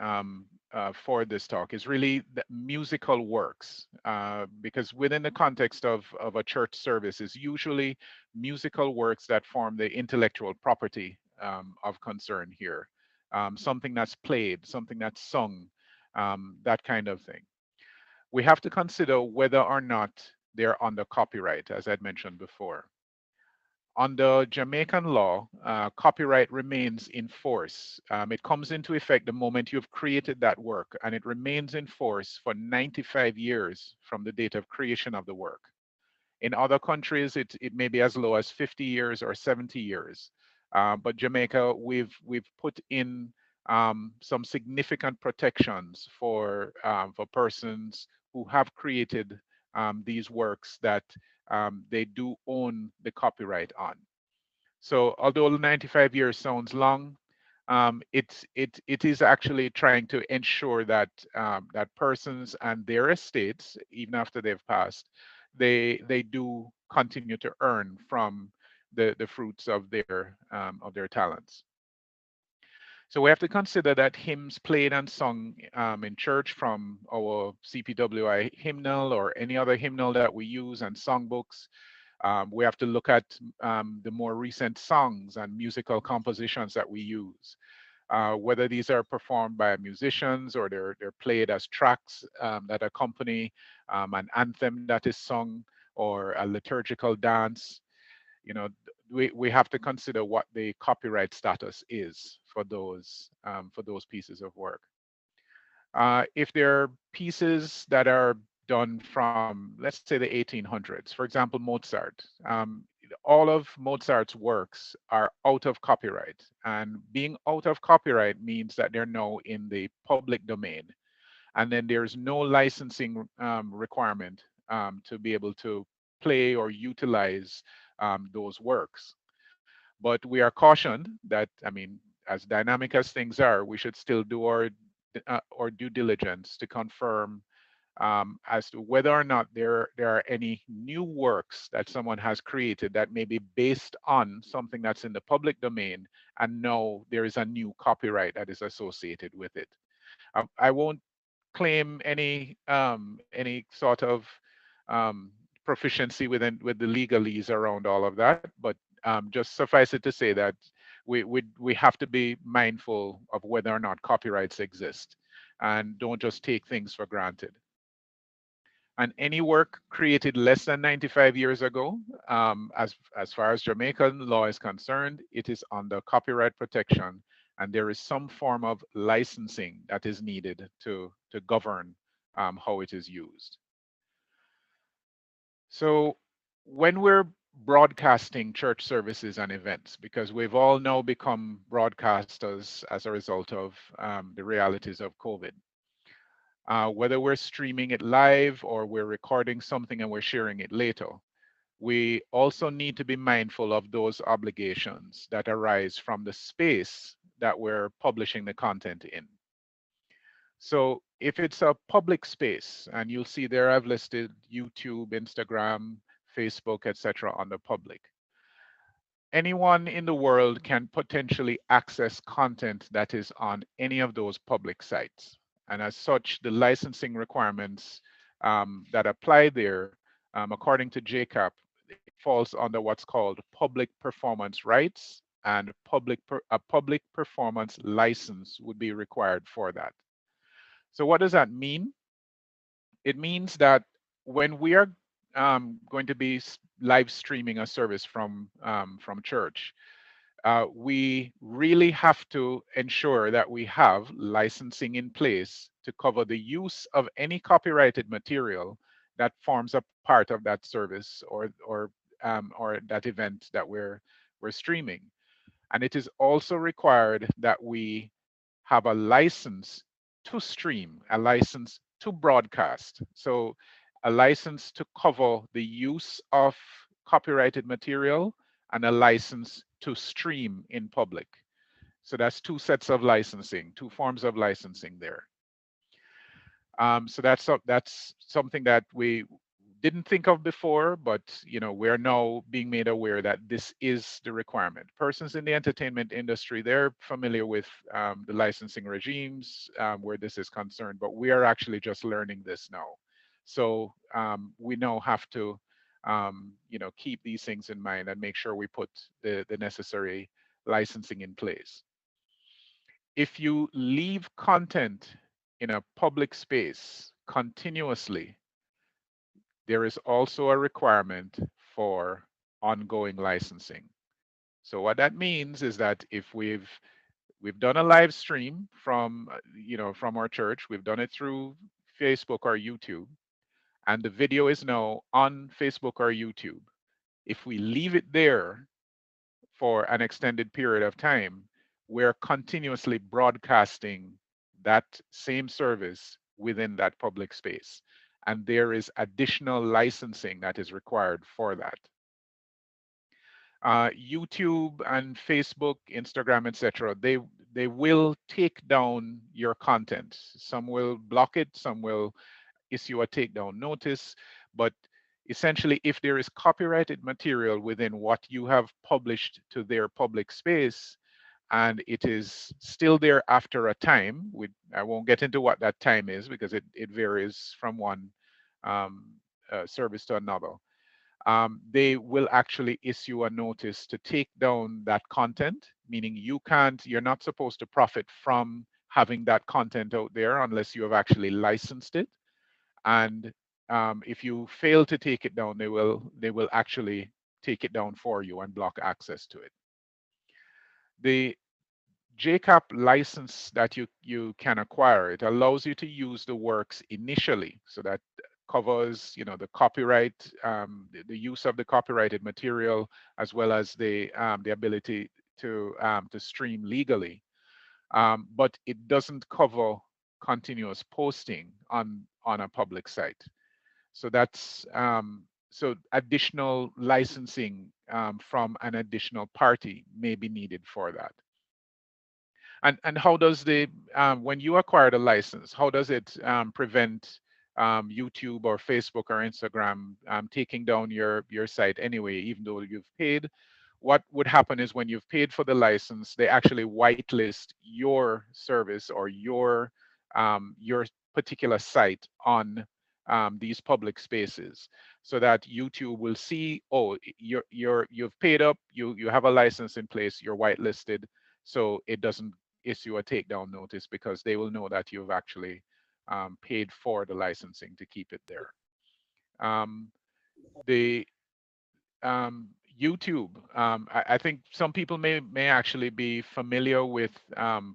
for this talk is really the musical works, because within the context of a church service is usually musical works that form the intellectual property of concern here. Something that's played, something that's sung, that kind of thing. We have to consider whether or not they're under copyright, as I'd mentioned before. Under Jamaican law, copyright remains in force. It comes into effect the moment you've created that work, and it remains in force for 95 years from the date of creation of the work. In other countries, it may be as low as 50 years or 70 years. But Jamaica, we've put in some significant protections for persons who have created these works that they do own the copyright on. So although 95 years sounds long, it is actually trying to ensure that that persons and their estates, even after they've passed, they do continue to earn from the fruits of their talents. So we have to consider that hymns played and sung in church from our CPWI hymnal or any other hymnal that we use, and songbooks, We have to look at the more recent songs and musical compositions that we use, whether these are performed by musicians or they're played as tracks that accompany an anthem that is sung or a liturgical dance. You know, we have to consider what the copyright status is for those pieces of work. If there are pieces that are done from, let's say, the 1800s, for example, Mozart, all of Mozart's works are out of copyright. And being out of copyright means that they're now in the public domain. And then there's no licensing requirement to be able to play or utilize those works. But we are cautioned that, I mean, as dynamic as things are, we should still do our due diligence to confirm as to whether or not there are any new works that someone has created that may be based on something that's in the public domain, and no, there is a new copyright that is associated with it. I won't claim any sort of proficiency with the legalese around all of that, but just suffice it to say that we have to be mindful of whether or not copyrights exist, and don't just take things for granted. And any work created less than 95 years ago, as far as Jamaican law is concerned, it is under copyright protection, and there is some form of licensing that is needed to govern how it is used. So when we're broadcasting church services and events, because we've all now become broadcasters as a result of the realities of COVID, whether we're streaming it live or we're recording something and we're sharing it later, we also need to be mindful of those obligations that arise from the space that we're publishing the content in. So if it's a public space, and you'll see there I've listed YouTube, Instagram, Facebook, etc. under public. Anyone in the world can potentially access content that is on any of those public sites. And as such, the licensing requirements that apply there, according to JCAP, it falls under what's called public performance rights, and a public performance license would be required for that. So what does that mean? It means that when we are going to be live streaming a service from church, we really have to ensure that we have licensing in place to cover the use of any copyrighted material that forms a part of that service or that event that we're streaming. And it is also required that we have a license to stream, a license to broadcast. So a license to cover the use of copyrighted material and a license to stream in public. So that's two sets of licensing, two forms of licensing there. So that's something that we didn't think of before, but we're now being made aware that this is the requirement. Persons in the entertainment industry, they're familiar with the licensing regimes where this is concerned, but we are actually just learning this now. So we now have to keep these things in mind and make sure we put the necessary licensing in place. If you leave content in a public space continuously, there is also a requirement for ongoing licensing. So what that means is that if we've done a live stream from our church, we've done it through Facebook or YouTube, and the video is now on Facebook or YouTube. If we leave it there for an extended period of time, we're continuously broadcasting that same service within that public space. And there is additional licensing that is required for that. YouTube and Facebook, Instagram, etc., they will take down your content. Some will block it, some will issue a takedown notice, but essentially, if there is copyrighted material within what you have published to their public space, and it is still there after a time, I won't get into what that time is because it varies from one service to another. they will actually issue a notice to take down that content, meaning you're not supposed to profit from having that content out there unless you have actually licensed it. And if you fail to take it down, they will actually take it down for you and block access to it. The JCAP license that you can acquire, it allows you to use the works initially, so that covers, the copyright, the use of the copyrighted material, as well as the ability to stream legally. But it doesn't cover continuous posting on a public site. So that's so additional licensing from an additional party may be needed for that. And how does when you acquire the license, how does it prevent YouTube or Facebook or Instagram taking down your site anyway, even though you've paid? What would happen is when you've paid for the license, they actually whitelist your service or your particular site on these public spaces, so that YouTube will see, oh, you've paid up, you have a license in place, you're whitelisted, so it doesn't issue a takedown notice, because they will know that you've actually paid for the licensing to keep it there. The YouTube, I think some people may actually be familiar with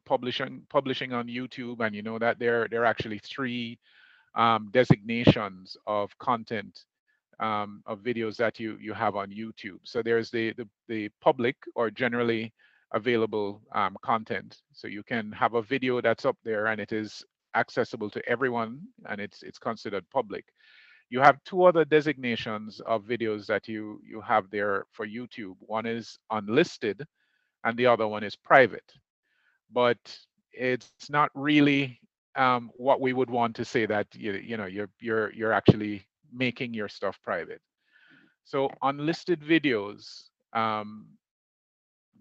publishing on YouTube, and you know that there are actually 3 designations of content of videos that you have on YouTube. So there's the public or generally available content. So you can have a video that's up there and it is accessible to everyone, and it's considered public. You have 2 other designations of videos that you have there for YouTube. One is unlisted and the other one is private. But it's not really what we would want to say that you're actually making your stuff private. So unlisted videos,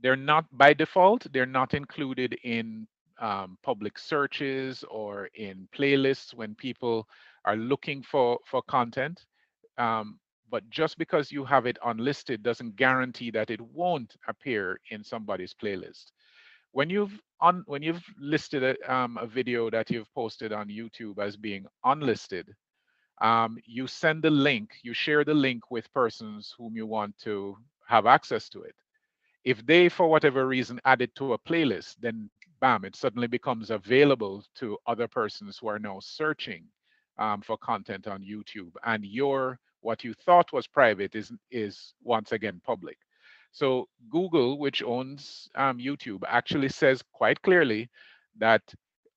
they're not, by default, they're not included in public searches or in playlists when people are looking for content. But just because you have it unlisted doesn't guarantee that it won't appear in somebody's playlist. When you've listed a video that you've posted on YouTube as being unlisted, you send the link, you share the link with persons whom you want to have access to it. If they, for whatever reason, add it to a playlist, then bam, it suddenly becomes available to other persons who are now searching for content on YouTube, and what you thought was private is once again public. So Google, which owns YouTube, actually says quite clearly that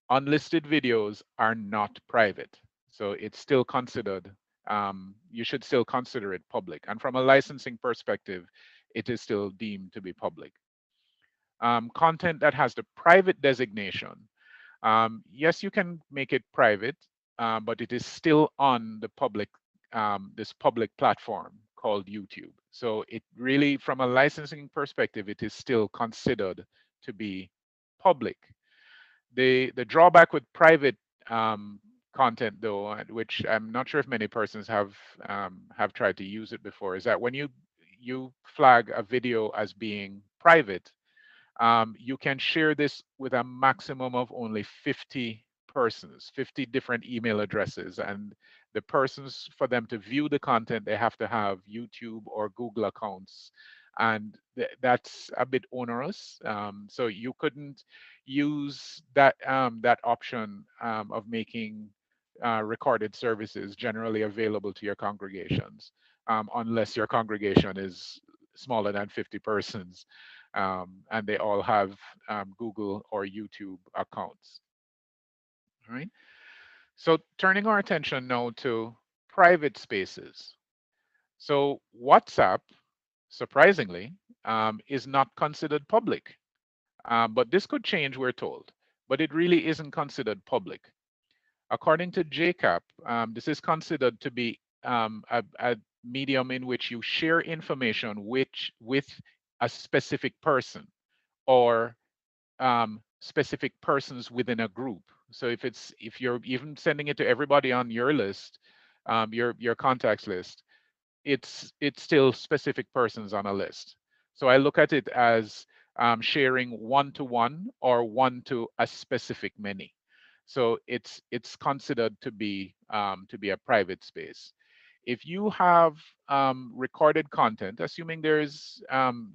unlisted videos are not private. So it's still considered, you should still consider it public. And from a licensing perspective, it is still deemed to be public. Content that has the private designation, yes, you can make it private, but it is still on the public, this public platform called YouTube. So it really, from a licensing perspective, it is still considered to be public. The drawback with private content, though, which I'm not sure if many persons have tried to use it before, is that when you flag a video as being private, you can share this with a maximum of only 50 persons, 50 different email addresses. And the persons, for them to view the content, they have to have YouTube or Google accounts. And that's a bit onerous. So you couldn't use that, that option of making recorded services generally available to your congregations, unless your congregation is smaller than 50 persons. And they all have Google or YouTube accounts. All right. So turning our attention now to private spaces. So WhatsApp, surprisingly, is not considered public. But this could change, we're told. But it really isn't considered public. According to JCAP, this is considered to be a medium in which you share information with a specific person, or specific persons within a group. So if you're even sending it to everybody on your list, your contacts list, it's still specific persons on a list. So I look at it as sharing one-to-one or one to a specific many. So it's considered to be a private space. If you have recorded content, assuming there's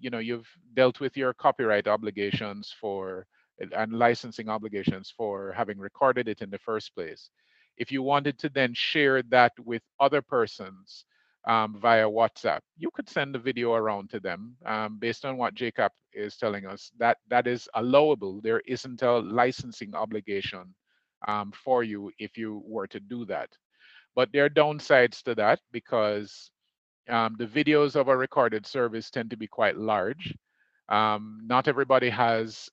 you've dealt with your copyright obligations for and licensing obligations for having recorded it in the first place, if you wanted to then share that with other persons via WhatsApp, you could send the video around to them. Based on what Jacob is telling us, that is allowable. There isn't a licensing obligation for you if you were to do that. But there are downsides to that because the videos of a recorded service tend to be quite large. Not everybody has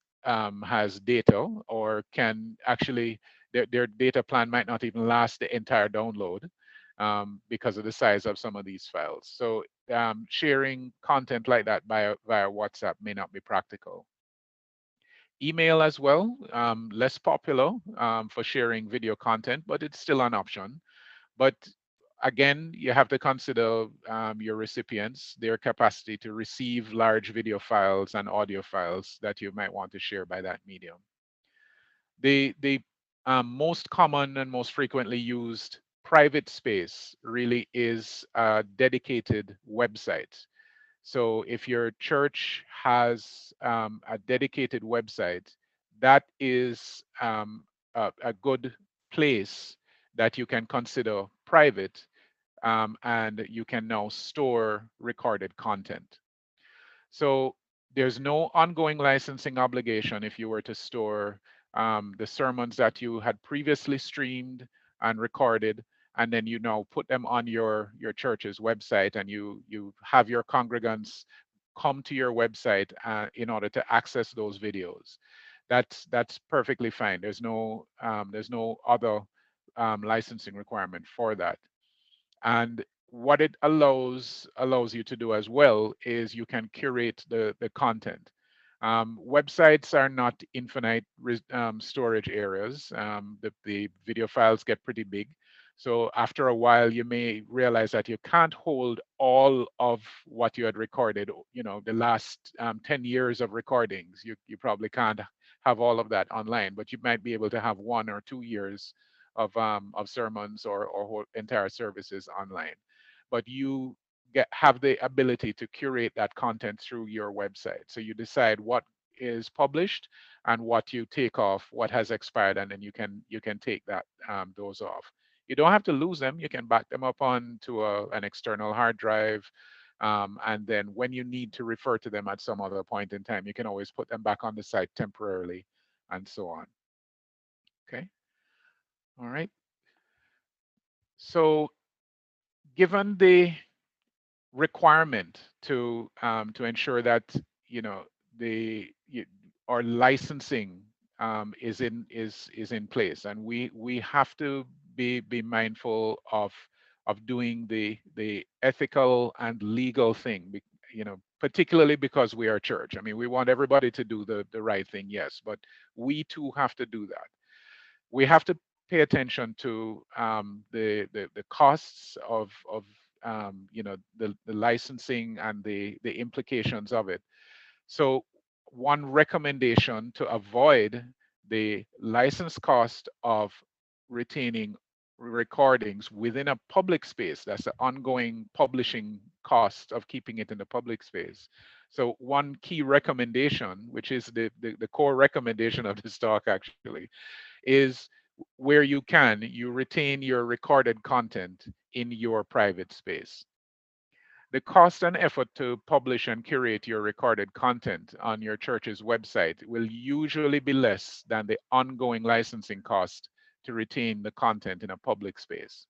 data or can actually their data plan might not even last the entire download because of the size of some of these files. So sharing content like that via WhatsApp may not be practical. Email as well, less popular for sharing video content, but it's still an option. But again, you have to consider your recipients, their capacity to receive large video files and audio files that you might want to share by that medium. The most common and most frequently used private space really is a dedicated website. So if your church has a dedicated website, that is a good place that you can consider private, and you can now store recorded content. So there's no ongoing licensing obligation if you were to store the sermons that you had previously streamed and recorded, and then you now put them on your church's website, and you have your congregants come to your website in order to access those videos. That's perfectly fine. There's no other licensing requirement for that. And what it allows you to do as well is you can curate the content. Websites are not infinite storage areas. The video files get pretty big. So after a while, you may realize that you can't hold all of what you had recorded, the last 10 years of recordings. You probably can't have all of that online, but you might be able to have 1 or 2 years of sermons or whole entire services online. But you have the ability to curate that content through your website. So you decide what is published and what you take off, what has expired, and then you can take those off. You don't have to lose them. You can back them up onto an external hard drive. And then when you need to refer to them at some other point in time, you can always put them back on the site temporarily and so on. Okay. All right. So given the requirement to ensure that our licensing is in place, and we have to be mindful of doing the ethical and legal thing, particularly because we are a church. I mean, we want everybody to do the right thing, yes, but we too have to do that. We have to pay attention to the costs of the licensing and the implications of it. So one recommendation to avoid the license cost of retaining recordings within a public space, that's the ongoing publishing cost of keeping it in the public space. So one key recommendation, which is the core recommendation of this talk actually, is where you can, you retain your recorded content in your private space. The cost and effort to publish and curate your recorded content on your church's website will usually be less than the ongoing licensing cost to retain the content in a public space.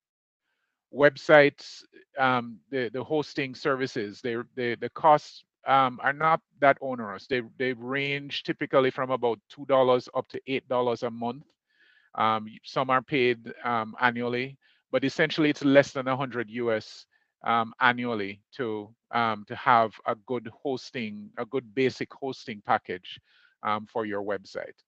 Websites, the hosting services, the costs are not that onerous. They range typically from about $2 up to $8 a month. Some are paid annually, but essentially it's less than 100 US annually to have a good hosting, a good basic hosting package for your website.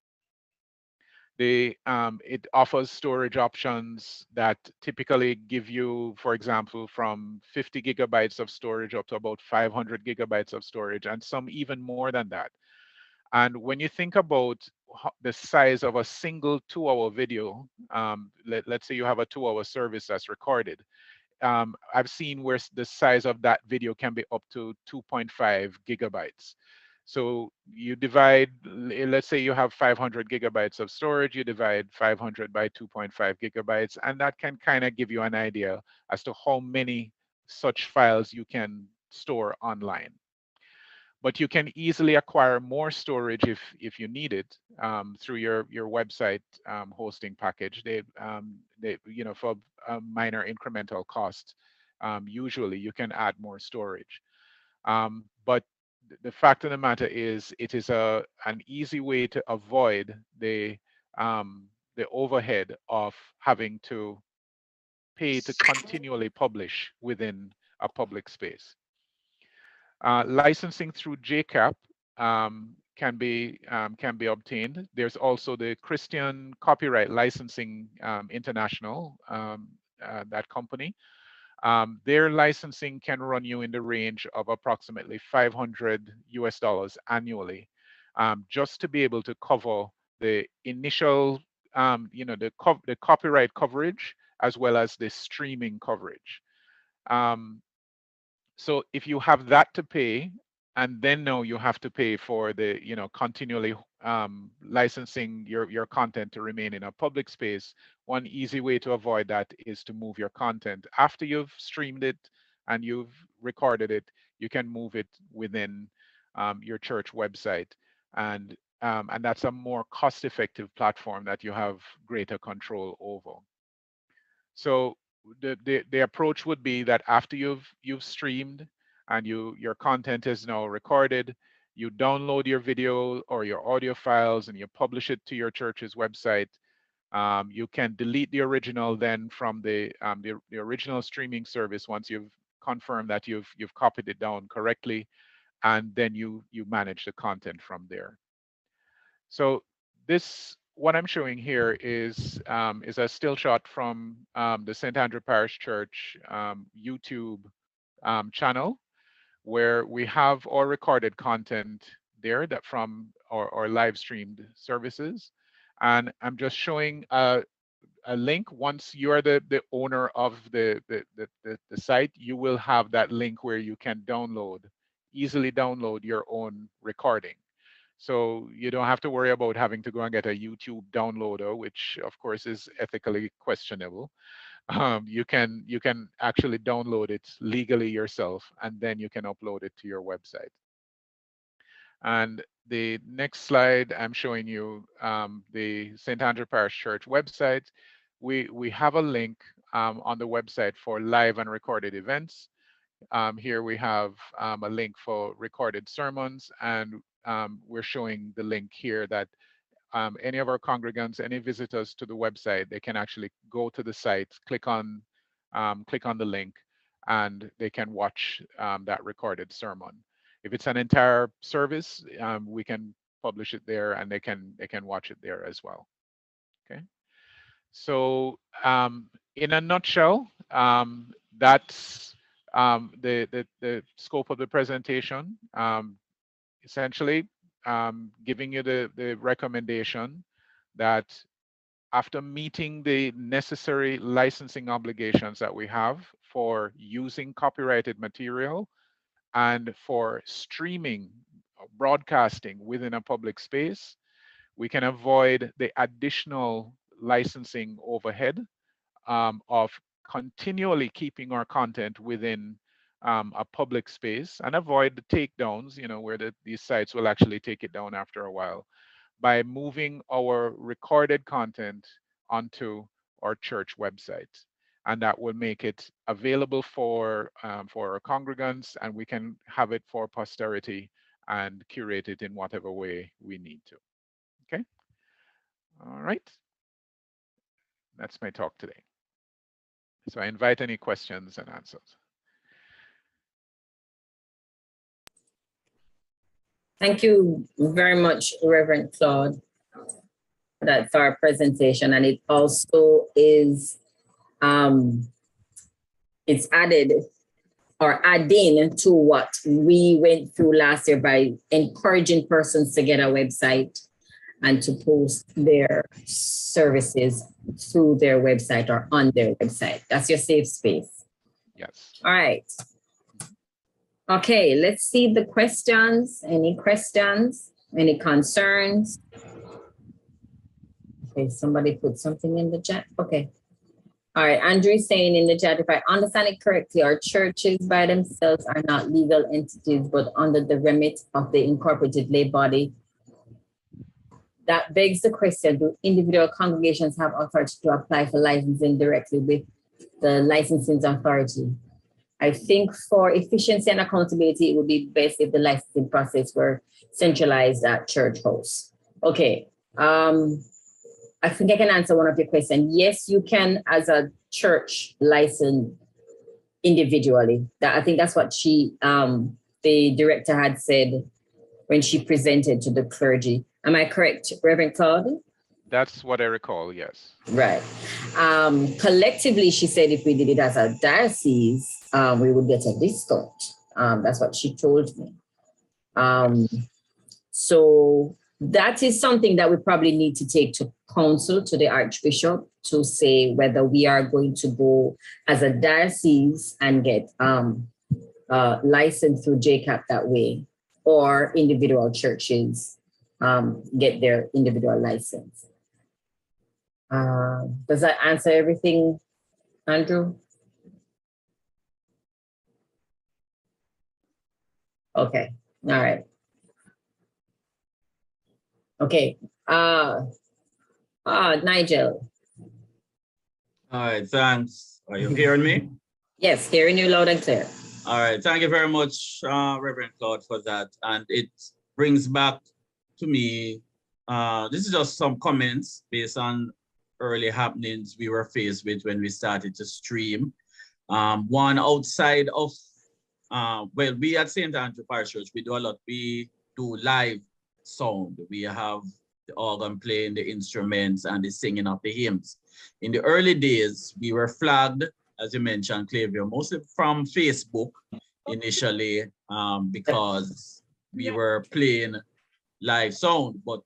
It offers storage options that typically give you, for example, from 50 gigabytes of storage up to about 500 gigabytes of storage, and some even more than that. And when you think about the size of a single 2-hour video, let's say you have a 2-hour service that's recorded, I've seen where the size of that video can be up to 2.5 gigabytes. So you divide, let's say you have 500 gigabytes of storage, you divide 500 by 2.5 gigabytes, and that can kind of give you an idea as to how many such files you can store online. But you can easily acquire more storage if you need it through your website hosting package. They for a minor incremental cost, usually you can add more storage. But the fact of the matter is, it is an easy way to avoid the overhead of having to pay to continually publish within a public space. Licensing through JCAP can be obtained. There's also the Christian Copyright Licensing International, that company. Their licensing can run you in the range of approximately $500 annually, just to be able to cover the initial, the copyright coverage as well as the streaming coverage. So if you have that to pay, and then now you have to pay for the, continually licensing your content to remain in a public space, one easy way to avoid that is to move your content. After you've streamed it and you've recorded it, you can move it within your church website. And that's a more cost-effective platform that you have greater control over. So the approach would be that after you've streamed and your content is now recorded, you download your video or your audio files and you publish it to your church's website. You can delete the original then from the original streaming service once you've confirmed that you've copied it down correctly, and then you manage the content from there. So what I'm showing here is a still shot from the St. Andrew Parish Church YouTube channel, where we have all recorded content there that from our live streamed services. And I'm just showing a link. Once you are the owner of the site, you will have that link where you can easily download your own recording. So you don't have to worry about having to go and get a YouTube downloader, which of course is ethically questionable. You can actually download it legally yourself, and then you can upload it to your website. And the next slide, I'm showing you the St. Andrew Parish Church website. We have a link on the website for live and recorded events. Here we have a link for recorded sermons, and we're showing the link here that any of our congregants, any visitors to the website, they can actually go to the site, click on the link, and they can watch that recorded sermon. If it's an entire service, we can publish it there, and they can watch it there as well. Okay. So in a nutshell, that's the scope of the presentation. Essentially, giving you the recommendation that after meeting the necessary licensing obligations that we have for using copyrighted material and for streaming, broadcasting within a public space, we can avoid the additional licensing overhead of continually keeping our content within a public space, and avoid the takedowns, where these sites will actually take it down after a while, by moving our recorded content onto our church website. And that will make it available for our congregants, and we can have it for posterity and curate it in whatever way we need to. Okay. All right. That's my talk today. So I invite any questions and answers. Thank you very much, Reverend Claude. That's our presentation, and it also is it's added or adding to what we went through last year by encouraging persons to get a website and to post their services through their website or on their website. That's your safe space. Yes. All right. Okay, let's see the questions. Any questions? Any concerns? Okay, somebody put something in the chat. Okay. All right, Andrew is saying in the chat, if I understand it correctly, our churches by themselves are not legal entities, but under the remit of the incorporated lay body. That begs the question, do individual congregations have authority to apply for licensing directly with the licensing authority? I think for efficiency and accountability, it would be best if the licensing process were centralized at church hosts. Okay, I think I can answer one of your questions. Yes, you can, as a church, license individually. I think that's what the director had said when she presented to the clergy. Am I correct, Reverend Claude? That's what I recall, yes. Right. Collectively, she said if we did it as a diocese, we would get a discount. That's what she told me. So that is something that we probably need to take to counsel to the Archbishop to say whether we are going to go as a diocese and get licensed through JCAP that way, or individual churches get their individual license. Does that answer everything, Andrew? Okay, all right. Okay, Nigel. All right, thanks. Are you hearing me? Yes, hearing you loud and clear. All right, thank you very much, Reverend Claude, for that. And it brings back to me, this is just some comments based on early happenings we were faced with when we started to stream. One outside of, well, we at St. Andrew Parish Church, we do a lot. We do live sound. We have the organ playing, the instruments, and the singing of the hymns. In the early days, we were flagged, as you mentioned, Clavio, mostly from Facebook initially, because we were playing live sound, but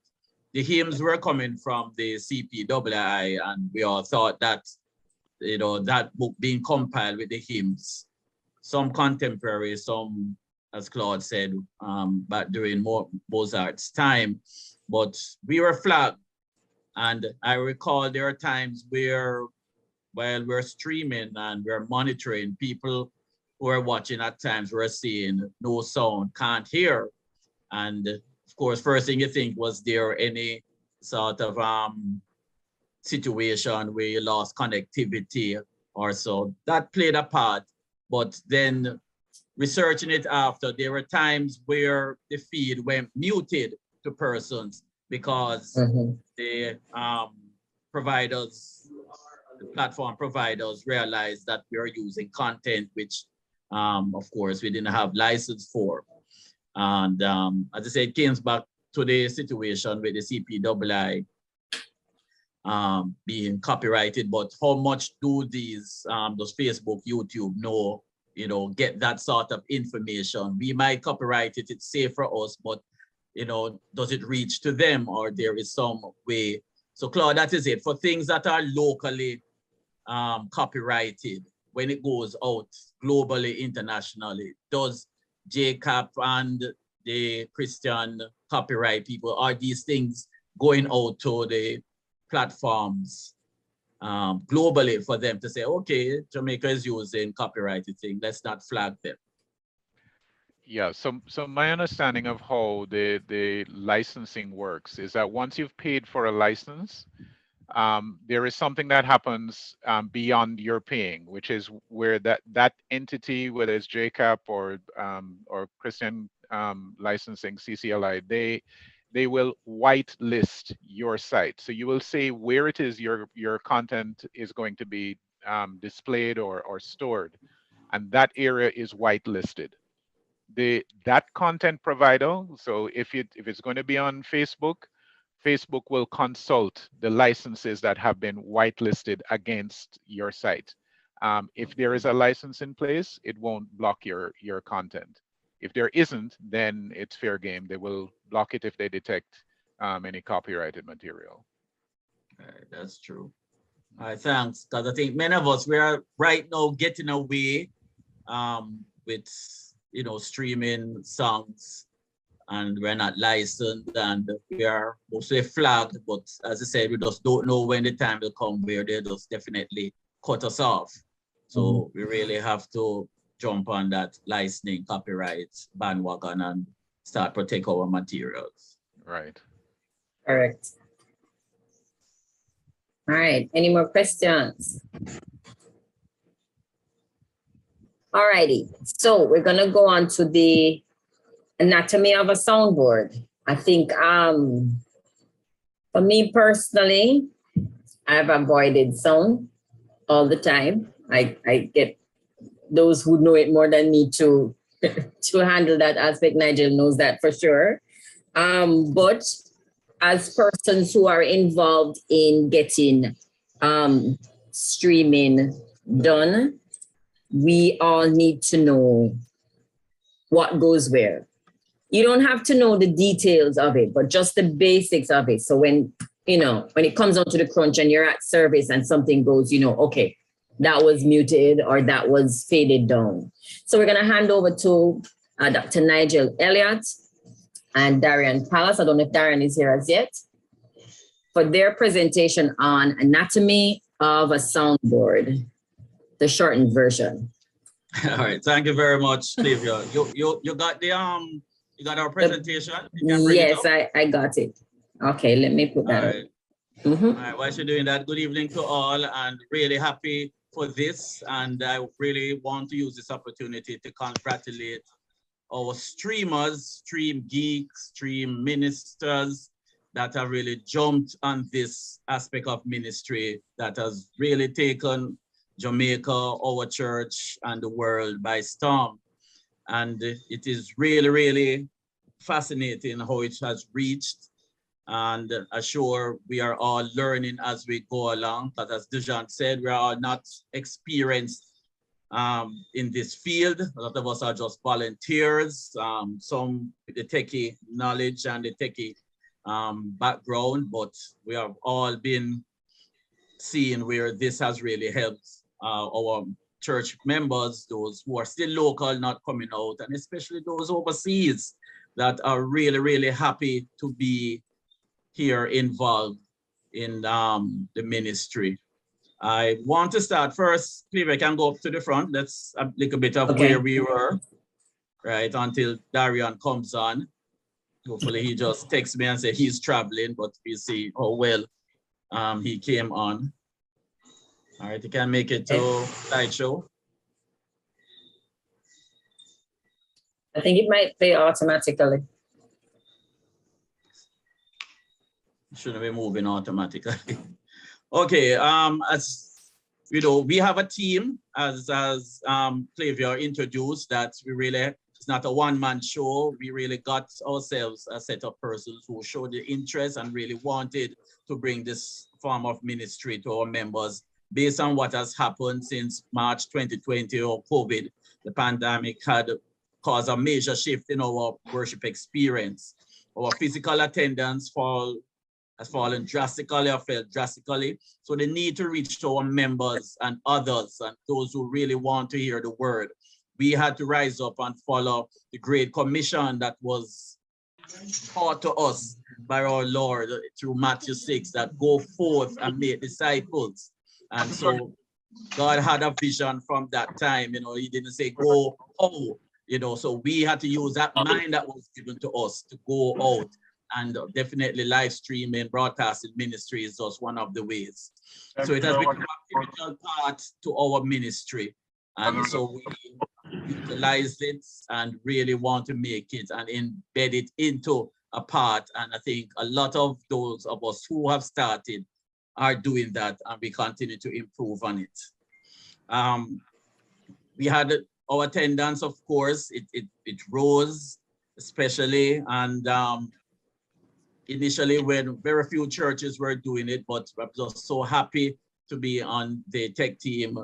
the hymns were coming from the CPII, and we all thought that, you know, that book being compiled with the hymns, some contemporary, some, as Claude said, but during Mozart's time, but we were flagged. And I recall there are times where, while we're streaming and we're monitoring, people who are watching at times were saying no sound, can't hear. And of course, first thing you think, was there any sort of situation where you lost connectivity or so? That played a part. But then researching it after, there were times where the feed went muted to persons because the providers, the platform providers realized that we are using content which, of course, we didn't have license for. And as I said, it came back to the situation with the CPII being copyrighted, but how much do these those Facebook, YouTube know, you know, get that sort of information? We might copyright it, it's safe for us, but you know, does it reach to them, or there is some way? So Claude, that is it. For things that are locally copyrighted, when it goes out globally, internationally, does JCAP and the Christian copyright people, are these things going out to the platforms globally for them to say, okay, Jamaica is using copyrighted thing, let's not flag them? Yeah, so my understanding of how the licensing works is that once you've paid for a license, there is something that happens beyond your paying, which is where that entity, whether it's JCAP or Christian licensing, CCLI, they will whitelist your site. So you will say where it is your content is going to be displayed or stored, and that area is whitelisted. That content provider, so if it's going to be on Facebook, Facebook will consult the licenses that have been whitelisted against your site. If there is a license in place, it won't block your content. If there isn't, then it's fair game. They will block it if they detect any copyrighted material. That's true. All right, thanks. Because I think many of us, we are right now getting away with, you know, streaming songs, and we're not licensed, and we are mostly flagged. But as I said, we just don't know when the time will come where they just definitely cut us off. So we really have to jump on that licensing copyright bandwagon and start protect our materials. Right. Correct. All right, any more questions? All righty, so we're gonna go on to the anatomy of a soundboard. I think for me personally, I've avoided sound all the time. I get those who know it more than me to handle that aspect. Nigel knows that for sure. But as persons who are involved in getting streaming done, we all need to know what goes where. You don't have to know the details of it, but just the basics of it. So when, you know, when it comes down to the crunch and you're at service and something goes, you know, okay, that was muted or that was faded down. So we're gonna hand over to Dr. Nigel Elliott and Darian Palace. I don't know if Darian is here as yet, for their presentation on anatomy of a soundboard, the shortened version. All right, thank you very much, Clevia. You got the you got our presentation? Yes, I got it. Okay, let me put that all up. right. Mm-hmm. All right, while you're doing that, good evening to all, and really happy for this. And I really want to use this opportunity to congratulate our streamers, stream geeks, stream ministers that have really jumped on this aspect of ministry that has really taken Jamaica, our church, and the world by storm. And it is really, really fascinating how it has reached. And I'm sure we are all learning as we go along. But as Dejan said, we are all not experienced in this field. A lot of us are just volunteers, some with the techie knowledge and the techie background, but we have all been seeing where this has really helped our church members, those who are still local, not coming out, and especially those overseas that are really, really happy to be here involved in the ministry. I want to start first. Cleve, I can go up to the front. Let's a little bit of where we were, right, until Darian comes on. Hopefully he just texts me and say he's traveling, but we'll see how well he came on. All right, you can make it to slideshow. I think it might play automatically. Shouldn't be moving automatically. Okay, as you know, we have a team, as Clavia introduced, that we really, it's not a one-man show. We really got ourselves a set of persons who showed the interest and really wanted to bring this form of ministry to our members based on what has happened since March 2020 or COVID. The pandemic had caused a major shift in our worship experience. Our physical attendance has fallen drastically or fell drastically. So the need to reach to our members and others and those who really want to hear the word. We had to rise up and follow the Great Commission that was taught to us by our Lord through Matthew 6, that go forth and make disciples. And so God had a vision from that time. You know, he didn't say go out, you know, so we had to use that mind that was given to us to go out. And definitely live streaming, broadcasting ministry is just one of the ways. So it has become a pivotal part to our ministry. And so we utilize it and really want to make it and embed it into a part. And I think a lot of those of us who have started are doing that, and we continue to improve on it. We had our attendance, of course, it rose, especially, and initially when very few churches were doing it, but I'm just so happy to be on the tech team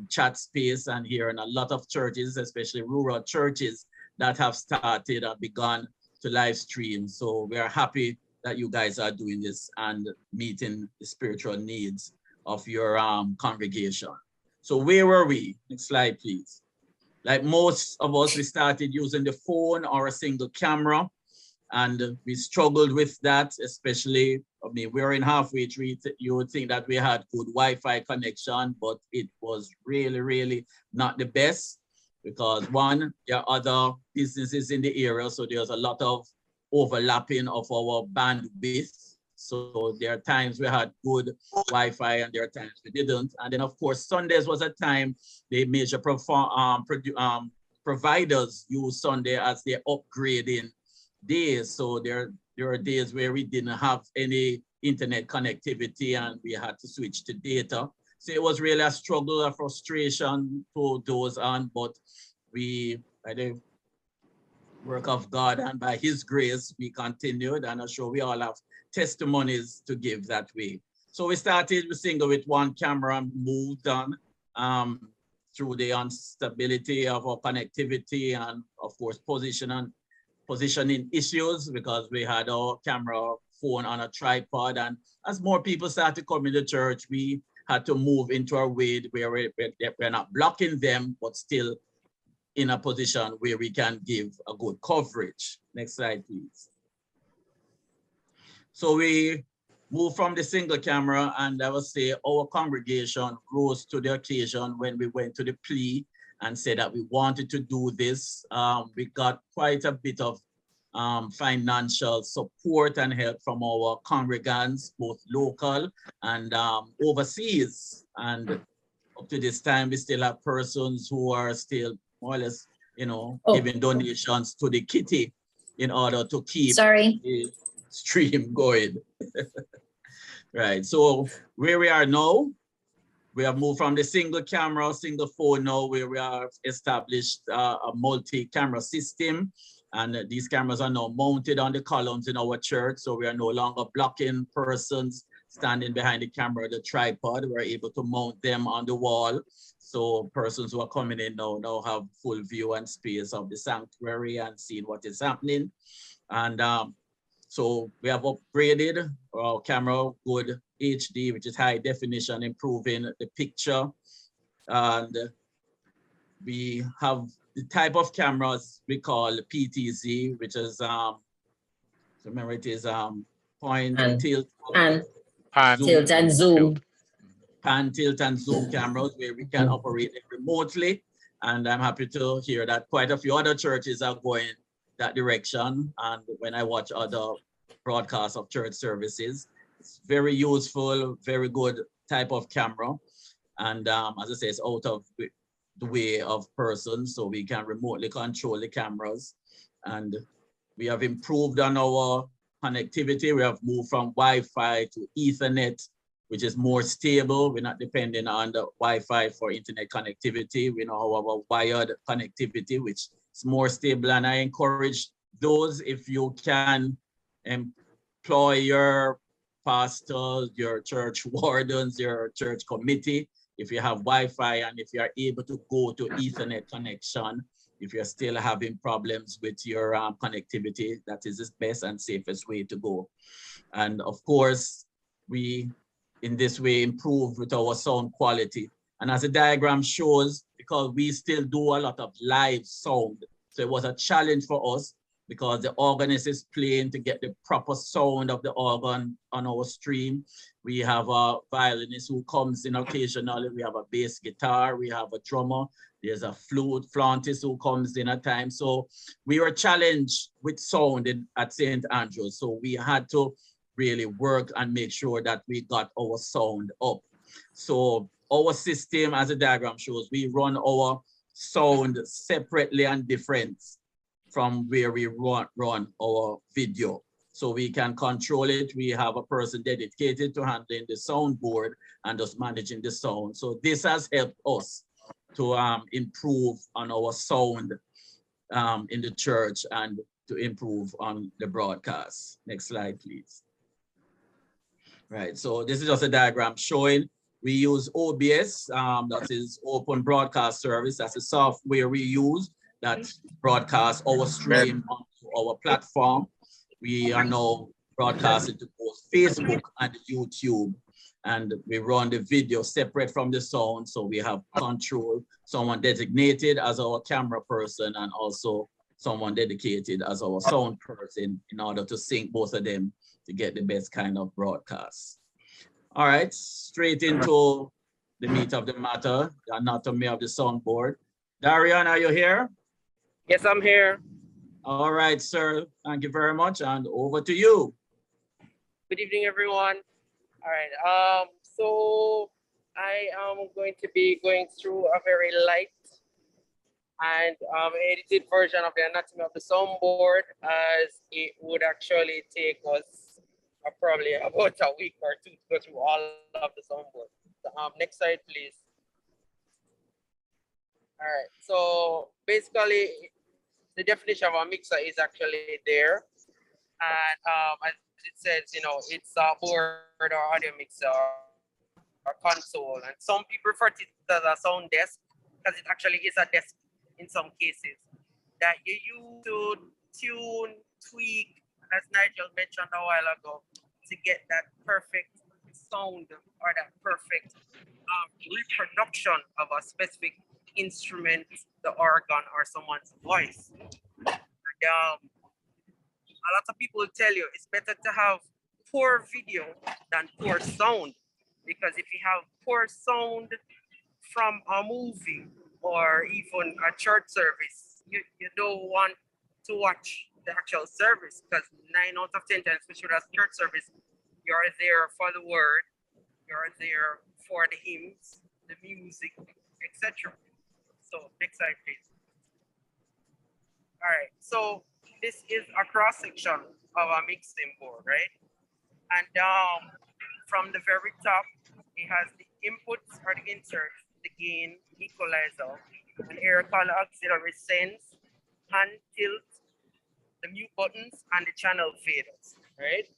chat space and hearing a lot of churches, especially rural churches, that have started and begun to live stream. So we are happy that you guys are doing this and meeting the spiritual needs of your congregation. So where were we? Next slide, please. Like most of us, we started using the phone or a single camera, and we struggled with that, especially, I mean, we're in halfway through. You would think that we had good Wi-Fi connection, but it was really, really not the best because one, there are other businesses in the area, so there's a lot of overlapping of our bandwidth. So there are times we had good Wi-Fi and there are times we didn't. And then of course, Sundays was a time the major providers use Sunday as their upgrading days. So there are days where we didn't have any internet connectivity and we had to switch to data. So it was really a struggle, a frustration to those on, but we, by the work of God and by his grace, we continued, and I'm sure we all have testimonies to give that way. So we started with single with one camera and moved on through the instability of our connectivity and of course positioning issues because we had our camera phone on a tripod, and as more people started coming to church, we had to move into a way where we're not blocking them, but still in a position where we can give a good coverage. Next slide, please. So we moved from the single camera, and I would say our congregation rose to the occasion when we went to the plea and said that we wanted to do this. We got quite a bit of financial support and help from our congregants, both local and overseas. And up to this time, we still have persons who are still more or less, giving donations to the kitty in order to keep the stream going. Right, so where we are now, we have moved from the single camera, single phone now, where we have established a multi-camera system. And these cameras are now mounted on the columns in our church. So we are no longer blocking persons standing behind the camera, the tripod. We're able to mount them on the wall. So persons who are coming in now have full view and space of the sanctuary and seeing what is happening. And so we have upgraded our camera, good HD, which is high definition, improving the picture. And we have the type of cameras we call PTZ, which is, remember it is point, tilt, tilt and zoom. Pan, tilt, and zoom cameras where we can operate it remotely. And I'm happy to hear that quite a few other churches are going that direction. And when I watch other broadcasts of church services, it's very useful, very good type of camera. And as I say, it's out of the way of persons, so we can remotely control the cameras. And we have improved on our connectivity. We have moved from Wi-Fi to Ethernet, which is more stable. We're not depending on the Wi-Fi for internet connectivity. We now have a wired connectivity, which is more stable. And I encourage those, if you can employ your pastors, your church wardens, your church committee, if you have Wi-Fi and if you are able to go to Ethernet connection, if you're still having problems with your connectivity, that is the best and safest way to go. And of course, we in this way improve with our sound quality. And as the diagram shows, because we still do a lot of live sound, so it was a challenge for us because the organist is playing to get the proper sound of the organ on our stream. We have a violinist who comes in occasionally. We have a bass guitar. We have a drummer. There's a flautist who comes in at times. So we were challenged with sound at St. Andrews. So we had to really work and make sure that we got our sound up. So our system, as the diagram shows, we run our sound separately and different from where we run our video. So we can control it. We have a person dedicated to handling the soundboard and just managing the sound. So this has helped us to improve on our sound in the church. And to improve on the broadcast. Next slide, please. Right, so this is just a diagram showing we use OBS, that is Open Broadcast Service. That's the software we use that broadcasts our stream onto our platform. We are now broadcasting to both Facebook and YouTube, and we run the video separate from the sound, so we have control, someone designated as our camera person and also someone dedicated as our sound person in order to sync both of them to get the best kind of broadcast. All right, straight into the meat of the matter, the anatomy of the soundboard. Darian, are you here? Yes, I'm here. All right, sir. Thank you very much, and over to you. Good evening, everyone. All right. So I am going to be going through a very light and edited version of the anatomy of the soundboard, as it would actually take us probably about a week or two to go through all of the soundboard. So, next slide, please. All right. So basically, the definition of a mixer is actually there, and as it says, you know, it's a board or audio mixer or console, and some people refer to it as a sound desk because it actually is a desk in some cases that you use to tune, tweak, as Nigel mentioned a while ago, to get that perfect sound or that perfect reproduction of a specific instrument, the organ, or someone's voice. And, a lot of people will tell you it's better to have poor video than poor sound, because if you have poor sound from a movie or even a church service, you don't want to watch the actual service, because 9 out of 10 times, especially as church service, you're there for the word, you're there for the hymns, the music, etc. So next slide, please. All right, so this is a cross section of a mixing board, right? And from the very top, it has the inputs or the inserts, the gain, equalizer, an area called auxiliary sense, hand tilt, the mute buttons, and the channel faders, right?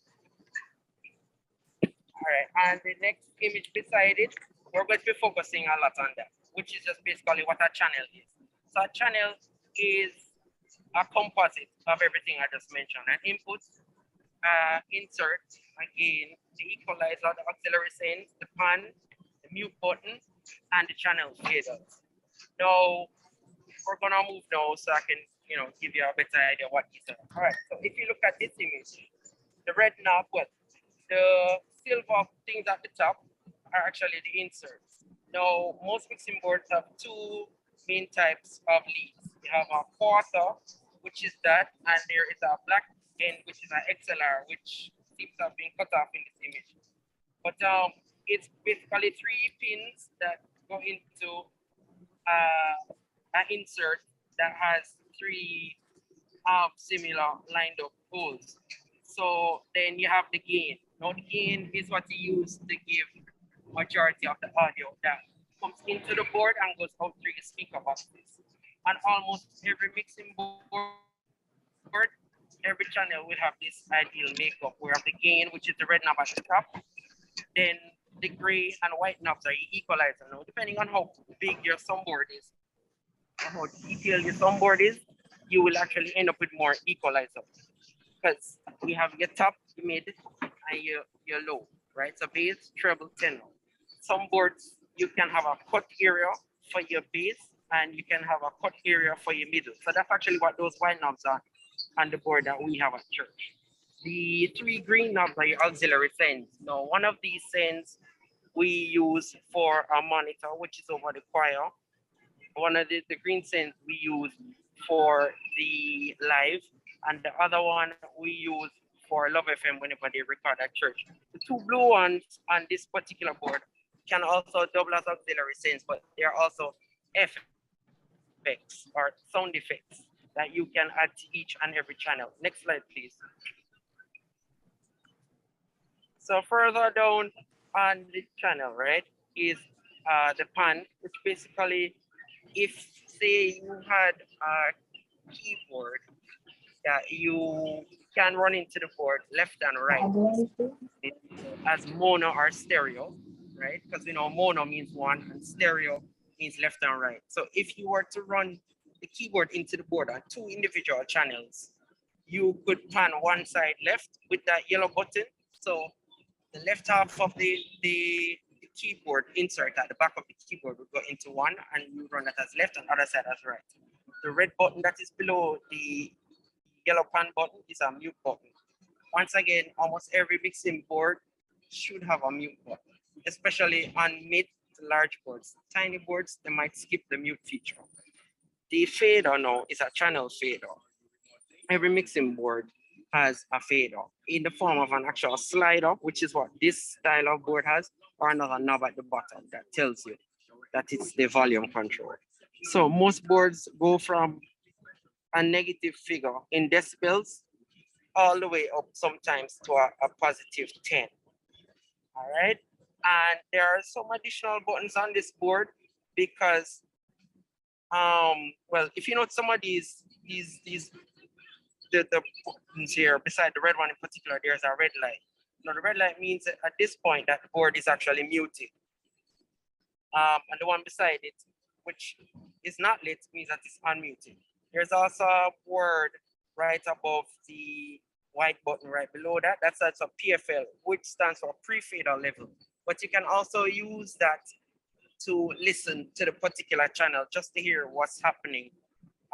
All right, and the next image beside it, we're going to be focusing a lot on that, which is just basically what a channel is. So a channel is a composite of everything I just mentioned: an input, insert, again, the equalizer, the auxiliary sense, the pan, the mute button, and the channel faders. Now, we're gonna move now so I can, you know, give you a better idea what these are. All right, so if you look at this image, the red knob, well, the silver things at the top are actually the inserts. Now, most mixing boards have two main types of leads. You have a quarter, which is that, and there is a black end, which is an XLR, which seems to have been cut off in this image. But it's basically 3 pins that go into an insert that has 3 similar lined up holes. So then you have the gain. Now the gain is what you use to give majority of the audio that comes into the board and goes out through the speaker boxes. And almost every mixing board, every channel will have this ideal makeup. We have the gain, which is the red knob at the top. Then the gray and white knobs are your equalizer. Now, depending on how big your soundboard is, or how detailed your soundboard is, you will actually end up with more equalizer. Because we have your top, your mid, and your low, right? So bass, treble, tenor. Some boards, you can have a cut area for your bass, and you can have a cut area for your middle. So that's actually what those white knobs are on the board that we have at church. The 3 green knobs are your auxiliary sends. Now, one of these sends we use for a monitor, which is over the choir. One of the green sends we use for the live, and the other one we use for Love FM whenever they record at church. The 2 blue ones on this particular board can also double as auxiliary sends, but they are also effects or sound effects that you can add to each and every channel. Next slide, please. So further down on the channel, right, is the pan, which basically, if say you had a keyboard that you can run into the board left and right as mono or stereo, right? Because we know mono means one and stereo means left and right. So if you were to run the keyboard into the board on two individual channels, you could pan one side left with that yellow button. So the left half of the keyboard insert at the back of the keyboard would go into one, and you run that as left and other side as right. The red button that is below the yellow pan button is a mute button. Once again, almost every mixing board should have a mute button, especially on mid to large boards. Tiny boards, they might skip the mute feature. The fader now is a channel fader. Every mixing board has a fader in the form of an actual slider, which is what this style of board has, or another knob at the bottom that tells you that it's the volume control. So most boards go from a negative figure in decibels all the way up sometimes to a positive 10. All right. And there are some additional buttons on this board because, well, if you note some of these the buttons here, beside the red one in particular, there's a red light. Now the red light means that at this point that the board is actually muted. And the one beside it, which is not lit, means that it's unmuted. There's also a word right above the white button right below that. That's also PFL, which stands for pre-fader level. But you can also use that to listen to the particular channel just to hear what's happening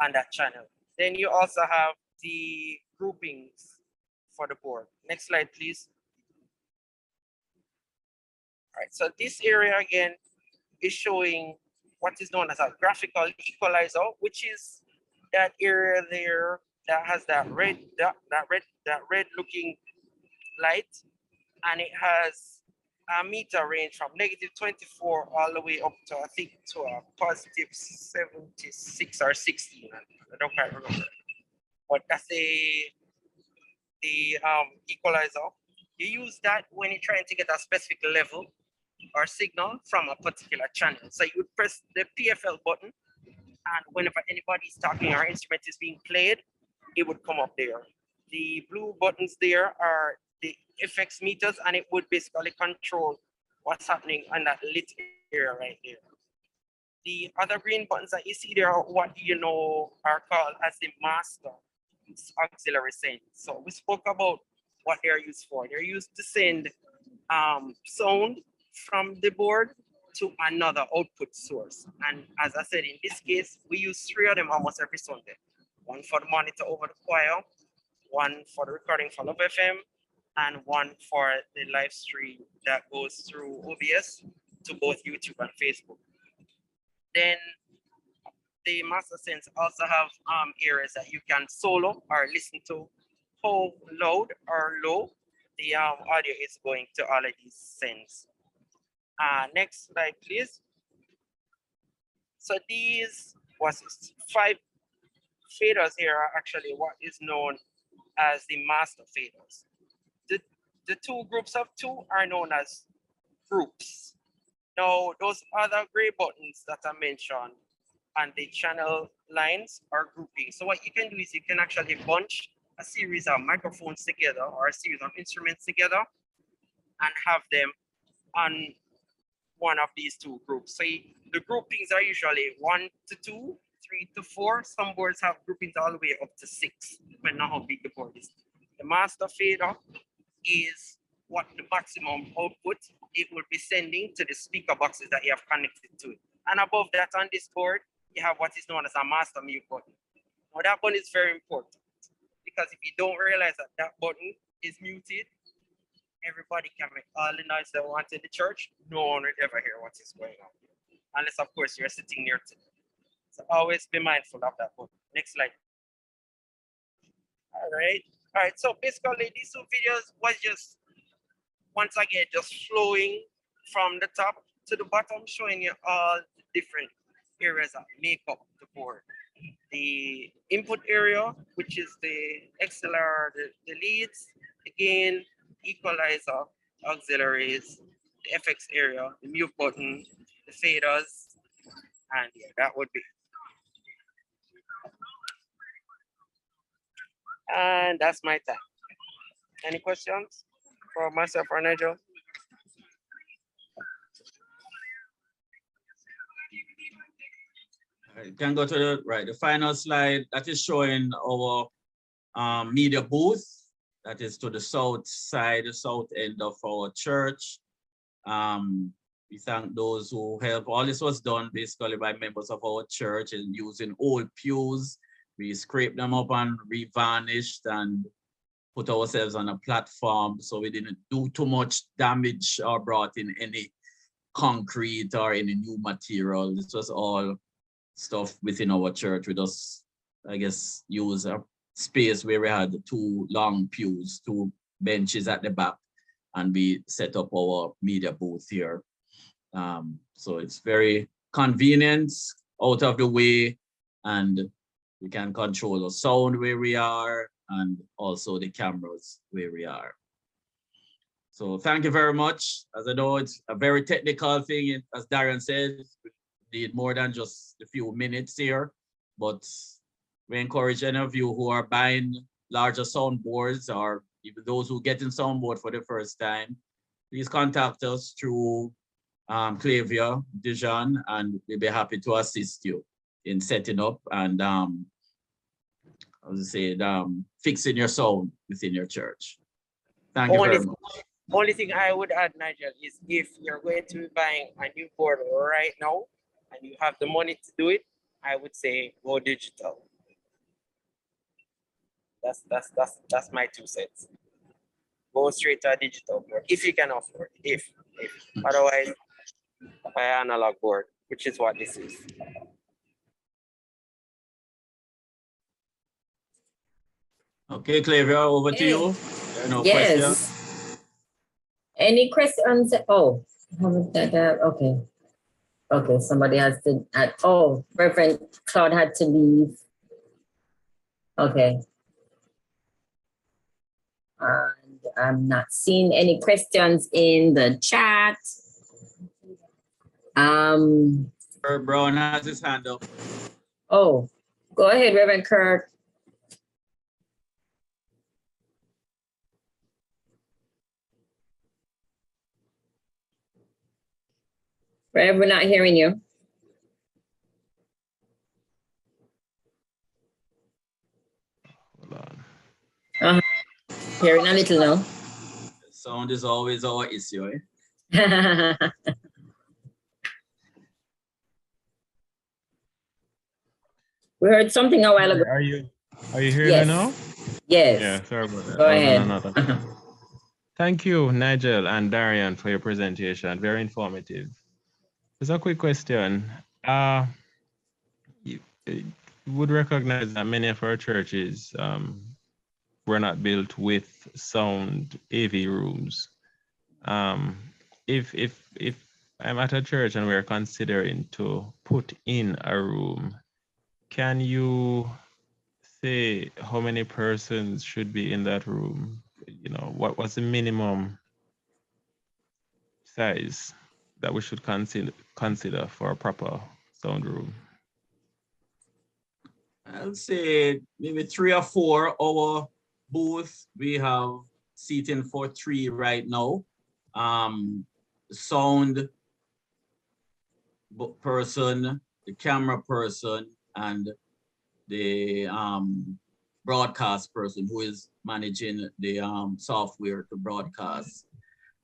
on that channel. Then you also have the groupings for the board. Next slide, please. All right, so this area again is showing what is known as a graphical equalizer, which is that area there that has that red looking light, and it has a meter range from -24 all the way up to I think to a positive 76 or 16. I don't quite remember, but that's the equalizer. You use that when you're trying to get a specific level or signal from a particular channel. So you would press the PFL button, and whenever anybody's talking or instrument is being played, it would come up there. The blue buttons there are the effects meters, and it would basically control what's happening on that lit area right there. The other green buttons that you see there are what you know are called as the master auxiliary send. So we spoke about what they're used for. They're used to send sound from the board to another output source. And as I said, in this case, we use 3 of them almost every Sunday. One for the monitor over the choir, one for the recording for Love FM, and one for the live stream that goes through OBS to both YouTube and Facebook. Then the Master Sense also have areas that you can solo or listen to how loud or low the audio is going to all of these sends. Next slide, please. So these 5 faders here are actually what is known as the master faders. The 2 groups of 2 are known as groups. Now, those other gray buttons that I mentioned and the channel lines are grouping. So what you can do is you can actually bunch a series of microphones together or a series of instruments together and have them on one of these 2 groups. So the groupings are usually 1 to 2, 3 to 4. Some boards have groupings all the way up to 6, depending on how big the board is. The master fader is what the maximum output it will be sending to the speaker boxes that you have connected to it. And above that on this board, you have what is known as a master mute button. Now that button is very important because if you don't realize that that button is muted, everybody can make all the noise they want in the church. No one will ever hear what is going on. Unless, of course, you're sitting near to them. So always be mindful of that button. Next slide. All right. So basically, these 2 videos was just, once again, just flowing from the top to the bottom, showing you all the different areas that make up the board. The input area, which is the XLR, the leads, the gain, equalizer, auxiliaries, the FX area, the mute button, the faders, and yeah, that would be. And that's my time. Any questions for myself or Nigel? You can go to the final slide that is showing our media booth. That is to the south side, the south end of our church. We thank those who help. All this was done basically by members of our church and using old pews. We scraped them up and revarnished and put ourselves on a platform so we didn't do too much damage or brought in any concrete or any new material. This was all stuff within our church. We just, I guess, use a space where we had 2 long pews, 2 benches at the back, and we set up our media booth here. So it's very convenient, out of the way, and we can control the sound where we are and also the cameras where we are. So thank you very much. As I know, it's a very technical thing. As Darren said, we need more than just a few minutes here, but we encourage any of you who are buying larger soundboards or even those who get in soundboard for the first time, please contact us through Clavia Dijon, and we'll be happy to assist you in setting up and fixing your sound within your church. Thank you very much. Only thing I would add, Nigel, is if you're going to be buying a new board right now and you have the money to do it, I would say go digital. That's my 2 cents. Go straight to a digital board if you can afford it. If otherwise, buy an analog board, which is what this is. Okay, Clavia, over to you. There are no questions. Any questions? Oh, okay. Okay, somebody has to add. Oh, Reverend Claude had to leave. Okay. And I'm not seeing any questions in the chat. Kurt Brown has his hand up. Oh, go ahead, Reverend Kirk. Reverend, we're not hearing you. Hearing a little now. Sound is always our issue, eh? We heard something a while ago. Are you hearing me now? Yes. Yeah, sorry about that. Go ahead. Thank you, Nigel and Darian, for your presentation. Very informative. Just a quick question. You would recognize that many of our churches were not built with sound AV rooms. If I'm at a church and we're considering to put in a room, can you say how many persons should be in that room? You know, what was the minimum size that we should consider for a proper sound room? I'll say maybe 3 or 4. Our booth, we have seating for 3 right now. Sound person, the camera person, and the broadcast person who is managing the software to broadcast.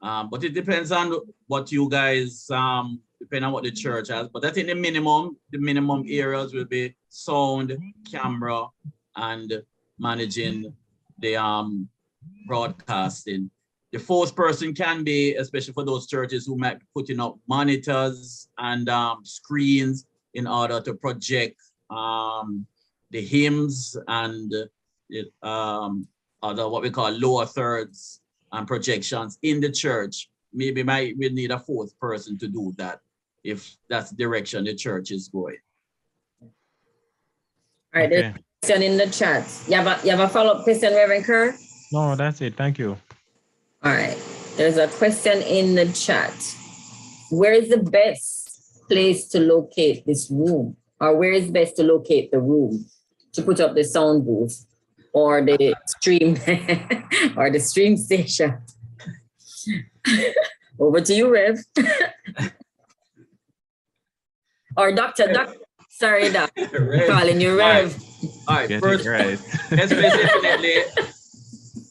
But it depends on what you guys, depending on what the church has. But I think the minimum areas will be sound, camera, and managing the broadcasting. The 4th person can be, especially for those churches who might be putting up monitors and screens in order to project the hymns and other what we call lower thirds and projections in the church. Maybe we need a 4th person to do that if that's the direction the church is going. All right, okay. There's a question in the chat. You have a follow-up question, Reverend Kerr? No, that's it. Thank you. All right. There's a question in the chat. Where is the best place to locate this room? Or where is best to locate the room to put up the sound booth? or the stream or the stream station. Over to you, Rev. Or Doctor. Sorry, Doc. Calling you Rev. All right. Get First, it right. let's definitely,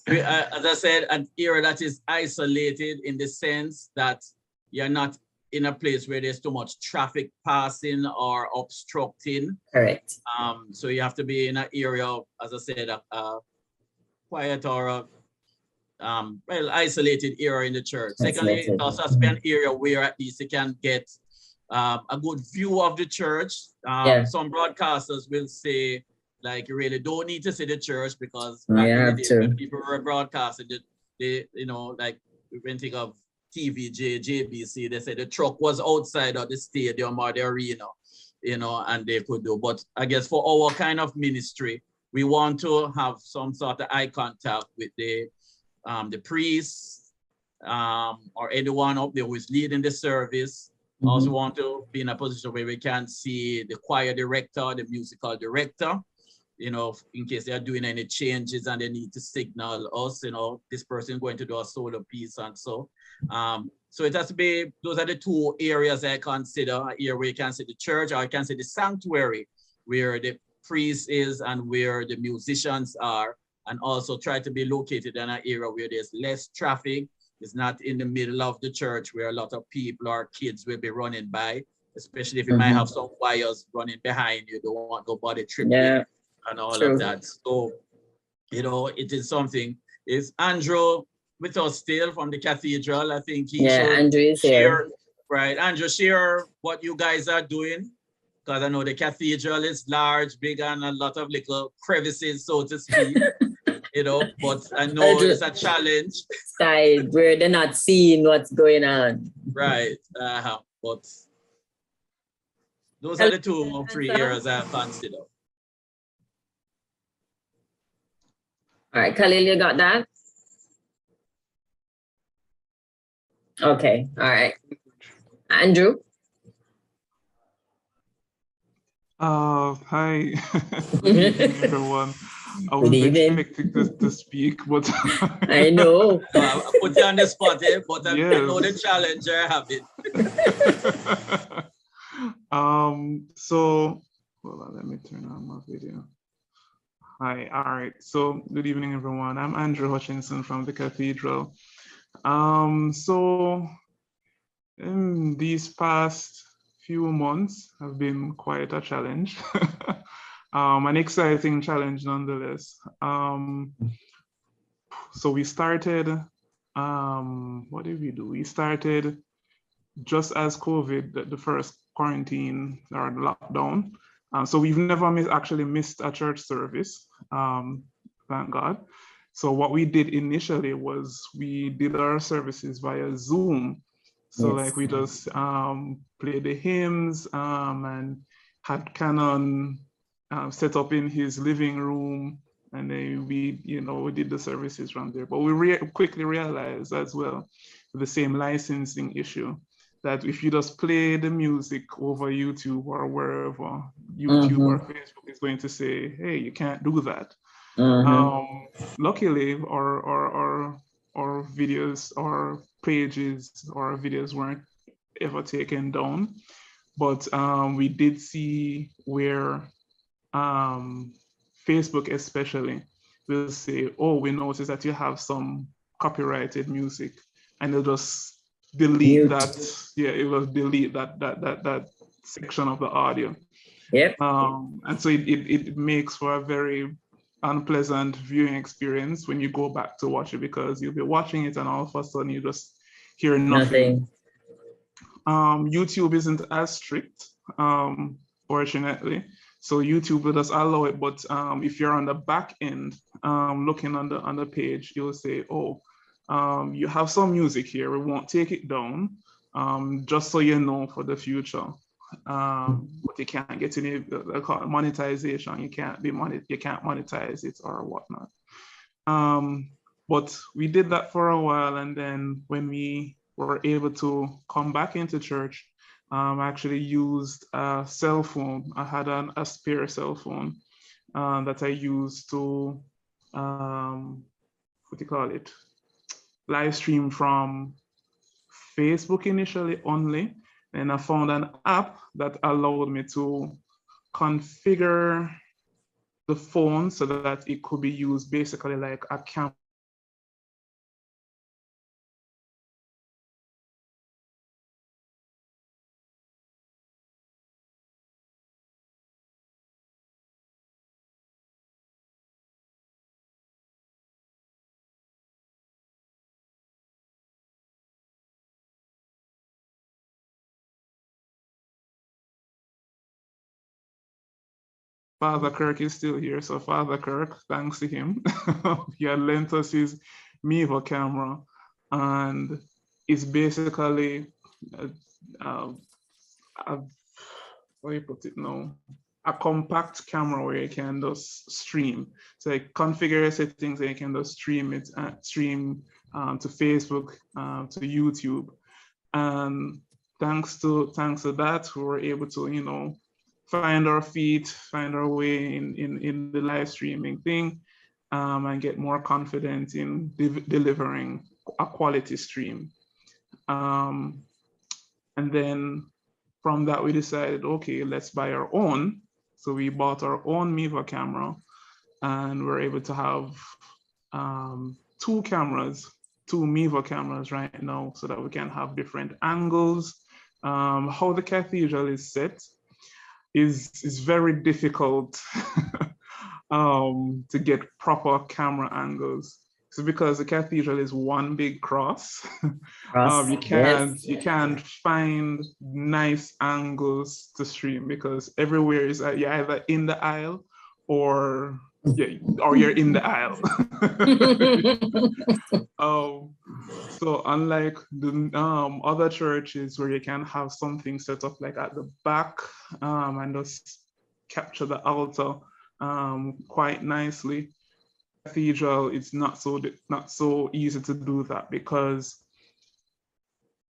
as I said, an area that is isolated in the sense that you're not in a place where there's too much traffic passing or obstructing. Correct. So you have to be in an area of, as I said, a quiet or a well, isolated area in the church. Secondly, it also has to be an area where at least you can get a good view of the church. Some broadcasters will say, like, you really don't need to see the church because back in the day when people were broadcasting, they you know, like when think of TVJ, JBC, they said the truck was outside of the stadium or the arena, you know, and they could do. But I guess for our kind of ministry, we want to have some sort of eye contact with the priest or anyone up there who is leading the service. Also want to be in a position where we can see the choir director, the musical director, you know, in case they are doing any changes and they need to signal us, you know, this person is going to do a solo piece and so. So it has to be, those are the two areas I consider here where you can see the church, or you can see the sanctuary where the priest is and where the musicians are, and also try to be located in an area where there's less traffic. It's not in the middle of the church where a lot of people or kids will be running by, especially if you might have some wires running behind you. Don't want nobody tripping and all of that. So, you know, it is something. Is Andrew with us still from the cathedral? I think he should Andrew is share. here. Right, Andrew, share what you guys are doing, because I know the cathedral is large, big, and a lot of little crevices, so to speak. You know, but I know it's a challenge. Side where they're not seeing what's going on. Right. But those are the 2 or 3 areas I consider. All right, Khalil, you got that? Okay, all right. Andrew? Hi. Good evening, everyone. I was expecting to speak, but I know. I put you on the spot, but I know the challenge you're having. So hold on, let me turn on my video. Hi, all right. So good evening, everyone. I'm Andrew Hutchinson from the Cathedral. So in these past few months have been quite a challenge. An exciting challenge nonetheless. So we started, what did we do? We started just as COVID, the first quarantine or lockdown. So we've never actually missed a church service, thank God. So what we did initially was we did our services via Zoom. So like we just played the hymns and had Canon set up in his living room, and then we did the services from there. But we quickly realized as well, the same licensing issue, that if you just play the music over YouTube or wherever, YouTube or Facebook is going to say, hey, you can't do that. Luckily, our videos or pages or videos weren't ever taken down, but we did see where Facebook especially will say, oh, we noticed that you have some copyrighted music, and they'll just delete that. Yeah, it will delete that section of the audio. Yep. And so it makes for a very unpleasant viewing experience when you go back to watch it, because you'll be watching it and all of a sudden you just hear nothing. YouTube isn't as strict, fortunately. So YouTube will just allow it, but if you're on the back end, looking on the page, you'll say, oh, you have some music here, we won't take it down, just so you know for the future. But you can't get any monetization. You can't monetize it or whatnot. But we did that for a while, and then when we were able to come back into church, I actually used a cell phone. I had a spare cell phone that I used to what do you call it, live stream from Facebook initially only. And I found an app that allowed me to configure the phone so that it could be used basically like a camera. Father Kirk is still here. So Father Kirk, thanks to him, he had lent us his Mivo camera, and it's basically, what do you put it now? A compact camera where you can just stream. So you configure your settings and you can just stream it, to Facebook, to YouTube. And thanks to that, we were able to, find our feet, find our way in the live streaming thing, and get more confident in delivering a quality stream. And then from that, we decided, okay, let's buy our own. So we bought our own Mivo camera, and we're able to have two Mivo cameras right now, so that we can have different angles. How the cathedral is set is very difficult to get proper camera angles. So because the cathedral is one big cross, you can't find nice angles to stream, because everywhere is you're either in the aisle or you're in the aisle. So unlike the other churches where you can have something set up like at the back, and just capture the altar quite nicely, cathedral, it's not so easy to do that, because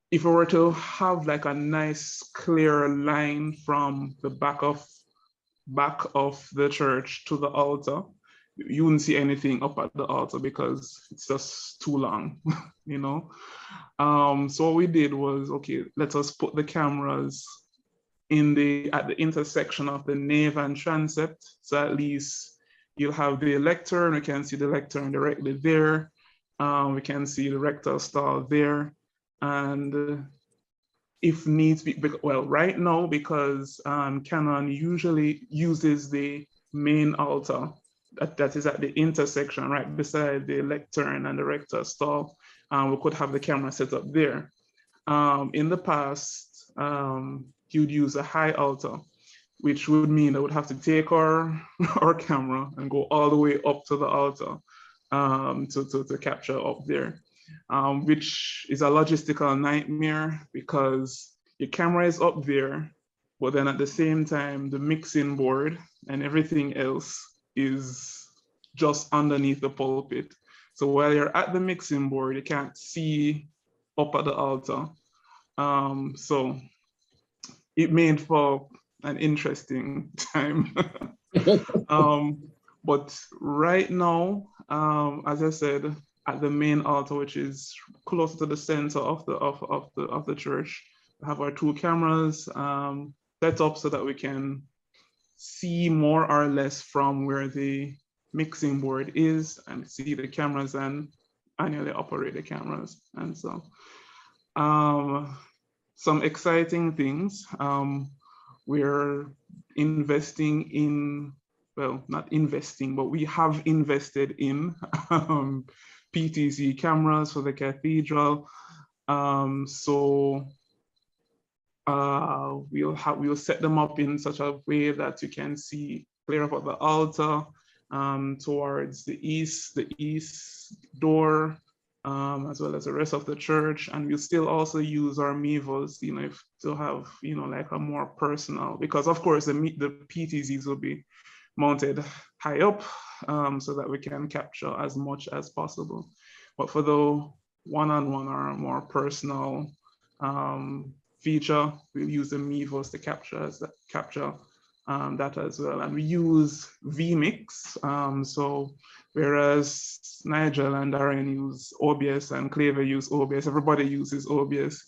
if we were to have like a nice clear line from the back of the church to the altar, you wouldn't see anything up at the altar because it's just too long, So what we did was, okay, let us put the cameras at the intersection of the nave and transept, so at least you'll have the lectern. We can see the lectern directly there. We can see the rector stall there. And if needs be, well, right now, because Canon usually uses the main altar that is at the intersection right beside the lectern and the rector stall, we could have the camera set up there. In the past, you'd use a high altar, which would mean I would have to take our camera and go all the way up to the altar to capture up there, which is a logistical nightmare, because your camera is up there, but then at the same time, the mixing board and everything else is just underneath the pulpit. So while you're at the mixing board, you can't see up at the altar. So it made for an interesting time. But right now, as I said, at the main altar, which is close to the center of the church, we have our two cameras set up so that we can see more or less from where the mixing board is and see the cameras and manually operate the cameras. And so some exciting things. We're investing in, well, not investing, but we have invested in PTZ cameras for the cathedral. So we'll set them up in such a way that you can see clear up at the altar, towards the east door, as well as the rest of the church. And we'll still also use our Mivos, if to have, like a more personal, because of course the PTZs will be mounted high up, so that we can capture as much as possible. But for the one-on-one or more personal feature, we'll use the Mivos to capture that as well. And we use vMix. So whereas Nigel and Darren use OBS and Claver use OBS. Everybody uses OBS.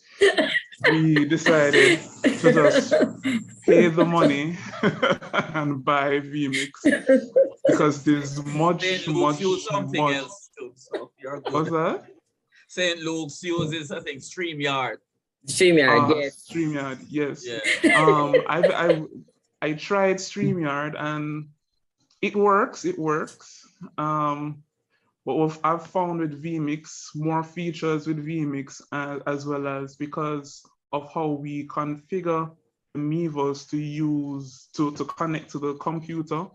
We decided to just pay the money and buy vMix because there's much, St. Luke's use something much. else too, so you're good. What's that? St. Luke's uses, I think, StreamYard. StreamYard, yes. StreamYard, yes. Yeah. I tried StreamYard and it works. But what I've found with vMix, more features with vMix, as well as because of how we configure the Mevos to connect to the computer,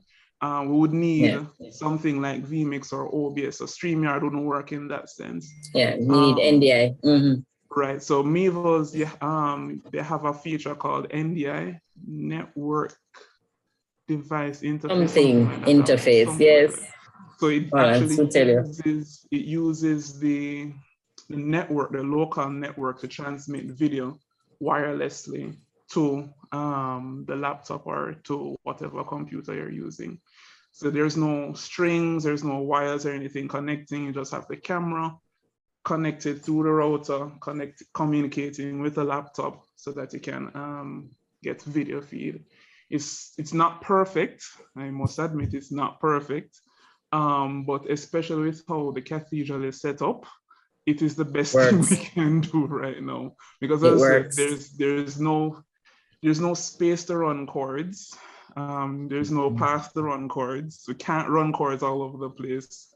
we would need something like vMix or OBS. So StreamYard wouldn't work in that sense. Yeah, you need NDI. Mm-hmm. Right. So Mevos, they have a feature called NDI, Network Device Interface. Interface, yes. So it uses the network, the local network, to transmit video wirelessly to the laptop or to whatever computer you're using. So there's no strings, there's no wires or anything connecting. You just have the camera connected through the router, communicating with the laptop so that you can get video feed. It's not perfect. I must admit it's not perfect. But especially with how the cathedral is set up, it is the best thing we can do right now. Because as I said, there's no space to run cords. There's no path to run cords. We can't run cords all over the place.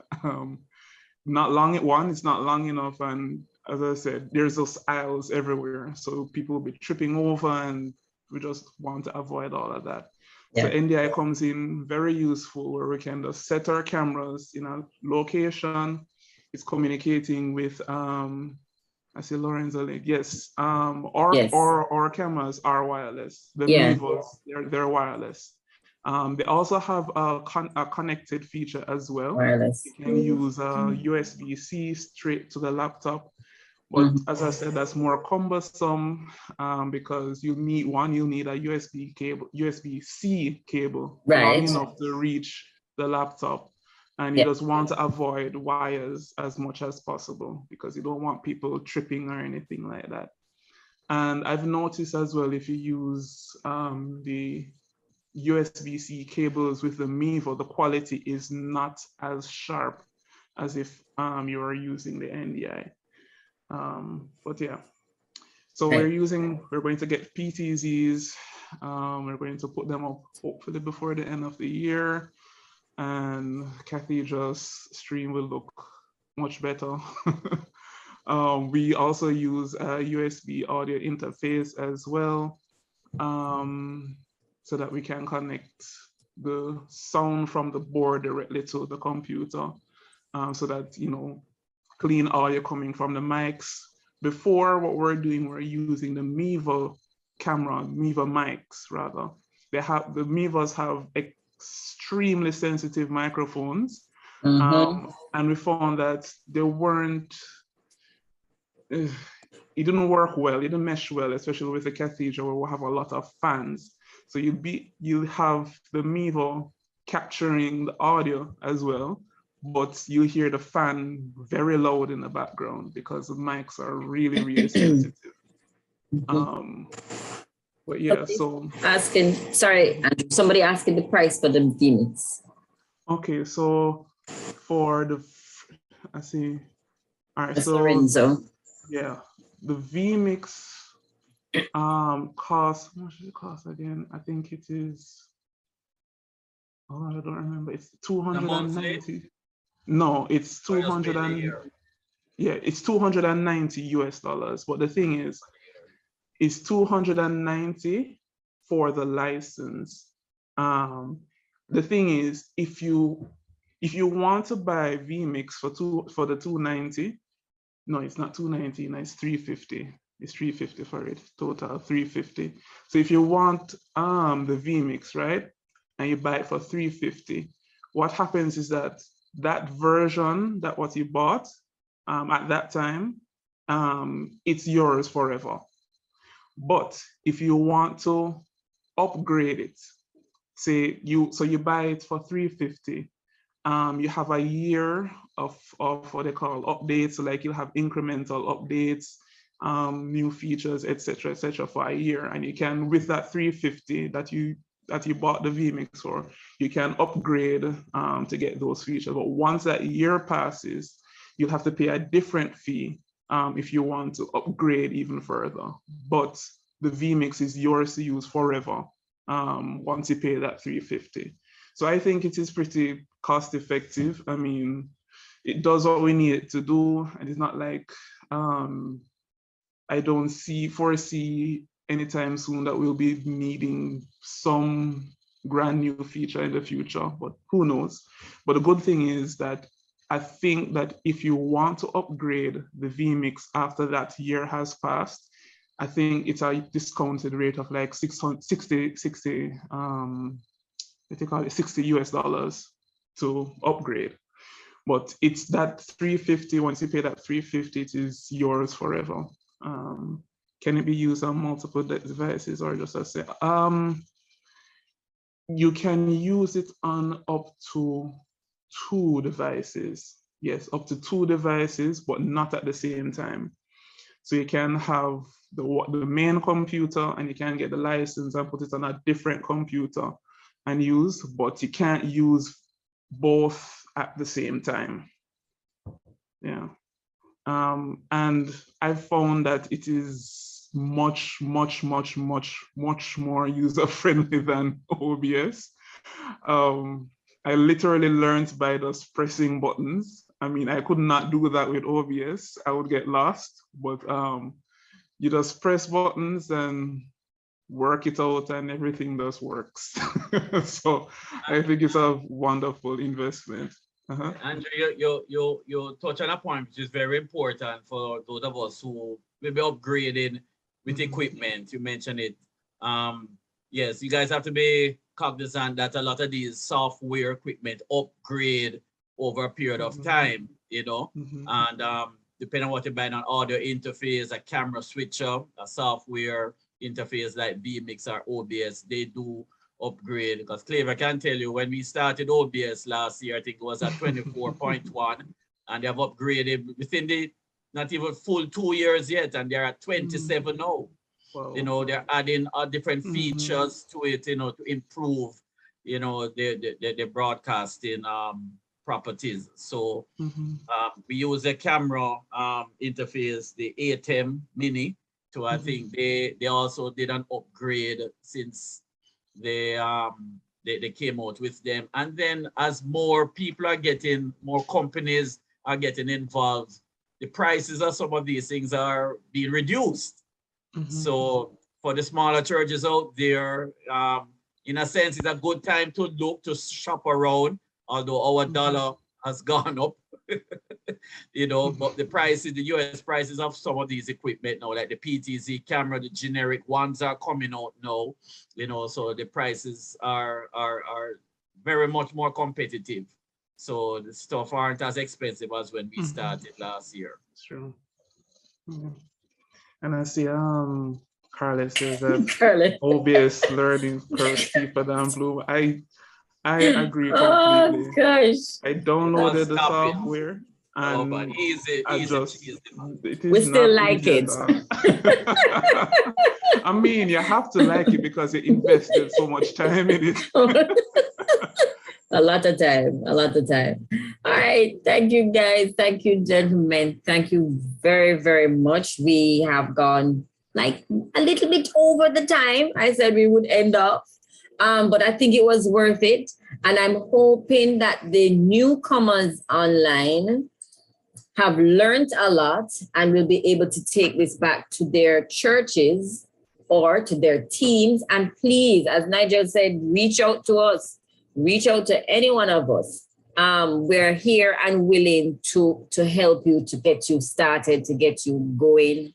Not long it's not long enough, and as I said, there's those aisles everywhere, so people will be tripping over, and we just want to avoid all of that. So NDI comes in very useful, where we can just set our cameras in a location. It's communicating with I see Lorenzo. Yes, our cameras are wireless. The Mevos, they're wireless. They also have a connected feature as well. Wireless. You can use a USB-C straight to the laptop. But as I said, that's more cumbersome because you'll need a USB-C cable long enough to reach the laptop. And you just want to avoid wires as much as possible because you don't want people tripping or anything like that. And I've noticed as well, if you use the USB-C cables with the Mevo, the quality is not as sharp as if you are using the NDI. But yeah, so we're going to get PTZs. We're going to put them up hopefully before the end of the year, and Cathedral's stream will look much better. We also use a USB audio interface as well, so that we can connect the sound from the board directly to the computer, so that, clean audio coming from the mics. Before, what we're doing, we're using the Mevo mics rather. The Mevos have extremely sensitive microphones, and we found that it didn't work well, it didn't mesh well, especially with the cathedral where we have a lot of fans. So you'll have the Mevo capturing the audio as well, but you hear the fan very loud in the background because the mics are really, really sensitive. But yeah, so somebody asking the price for the vMix. Okay, so for the, I see. All right, so Lorenzo. Yeah, the vMix cost, how much does it cost again? I think it is, I don't remember. It's 290. No, it's 200 it's $290 US. But the thing is, it's 290 for the license. The thing is, if you want to buy vMix for the 290, no, it's not 290, no, it's 350. It's 350 for it, total 350. So if you want the vMix, right, and you buy it for 350, what happens is that version, that what you bought at that time, it's yours forever. But if you want to upgrade it, so you buy it for 350, You have a year of what they call updates. So like you'll have incremental updates, new features, etc., for a year. And you can, with that 350 that you bought the vMix for, you can upgrade to get those features. But once that year passes, you'll have to pay a different fee if you want to upgrade even further. But the vMix is yours to use forever once you pay that 350. So I think it is pretty cost effective. I mean, it does what we need it to do, and it's not like I don't foresee anytime soon that we'll be needing some brand new feature in the future, but who knows? But the good thing is that I think that if you want to upgrade the vMix after that year has passed, I think it's a discounted rate of like $60 US to upgrade. But it's that 350, once you pay that 350, it is yours forever. Can it be used on multiple devices or just as you can use it on up to 2 devices. Yes, up to 2 devices, but not at the same time. So you can have the main computer and you can get the license and put it on a different computer and use, but you can't use both at the same time. Yeah. And I found that it is much more user-friendly than OBS. I literally learned by just pressing buttons. I mean, I could not do that with OBS. I would get lost, but you just press buttons and work it out and everything just works. So I think it's a wonderful investment. Andrew, you touch on a point which is very important for those of us who will be upgrading with equipment. You mentioned it. Yes, you guys have to be cognizant that a lot of these software equipment upgrade over a period of time, you know, and depending on what you're buying, an audio interface, a camera switcher, a software interface like vMix or OBS, they do upgrade. Because Clever can tell you, when we started OBS last year, I think it was at 24.1, and they have upgraded within the not even full 2 years yet, and they're at 27 now. Wow. You know, they're adding different features to it, you know, to improve, you know, the broadcasting properties. So we use the camera interface, the ATEM Mini, to I think they also did an upgrade since they came out with them. And then as more people are getting, more companies are getting involved, the prices of some of these things are being reduced. So for the smaller churches out there, in a sense, it's a good time to look, to shop around, although our dollar has gone up, you know, but the prices, the US prices of some of these equipment now, like the PTZ camera, the generic ones are coming out now, you know, so the prices are very much more competitive. So the stuff aren't as expensive as when we started last year. True. And I see Carla says that OBS learning curve steeper than Bloom. I agree completely. Oh gosh. I downloaded the software and but easy. We still like it. I mean, you have to like it because you invested so much time in it. A lot of time. All right. Thank you, guys. Thank you, gentlemen. Thank you very, very much. We have gone like a little bit over the time I said we would end up. But I think it was worth it. And I'm hoping that the newcomers online have learned a lot and will be able to take this back to their churches or to their teams. And please, as Nigel said, reach out to us. Reach out to any one of us. We're here and willing to help you, to get you started, to get you going,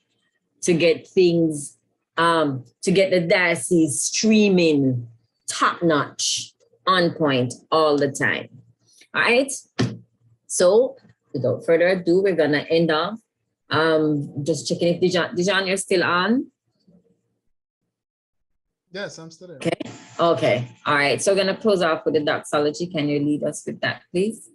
to get things, to get the diocese streaming top notch, on point all the time. All right. So without further ado, we're gonna end off. Just checking if Dijon, you're still on. Yes, I'm still there. Okay. Okay. All right. So we're going to close off with the doxology. Can you lead us with that, please?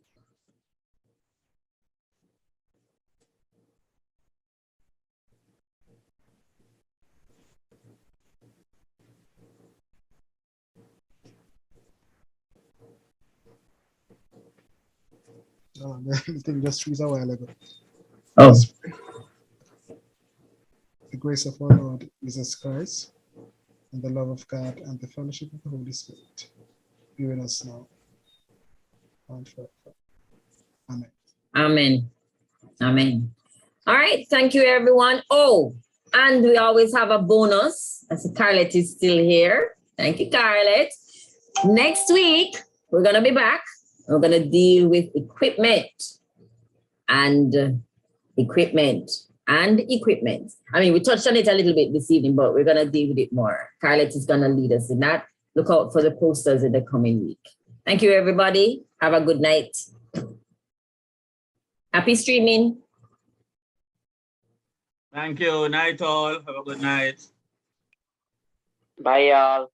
Oh, the thing just freeze a while ago. Oh. The grace of our Lord Jesus Christ and the love of God and the fellowship of the Holy Spirit be with us now and forever. Amen. Amen. Amen. All right. Thank you, everyone. Oh, and we always have a bonus. As Scarlett is still here. Thank you, Scarlett. Next week, we're going to be back. We're going to deal with equipment and equipment. I mean, we touched on it a little bit this evening, but we're going to deal with it more. Scarlett is going to lead us in that. Look out for the posters in the coming week. Thank you, everybody. Have a good night. Happy streaming. Thank you. Night all. Have a good night. Bye, y'all.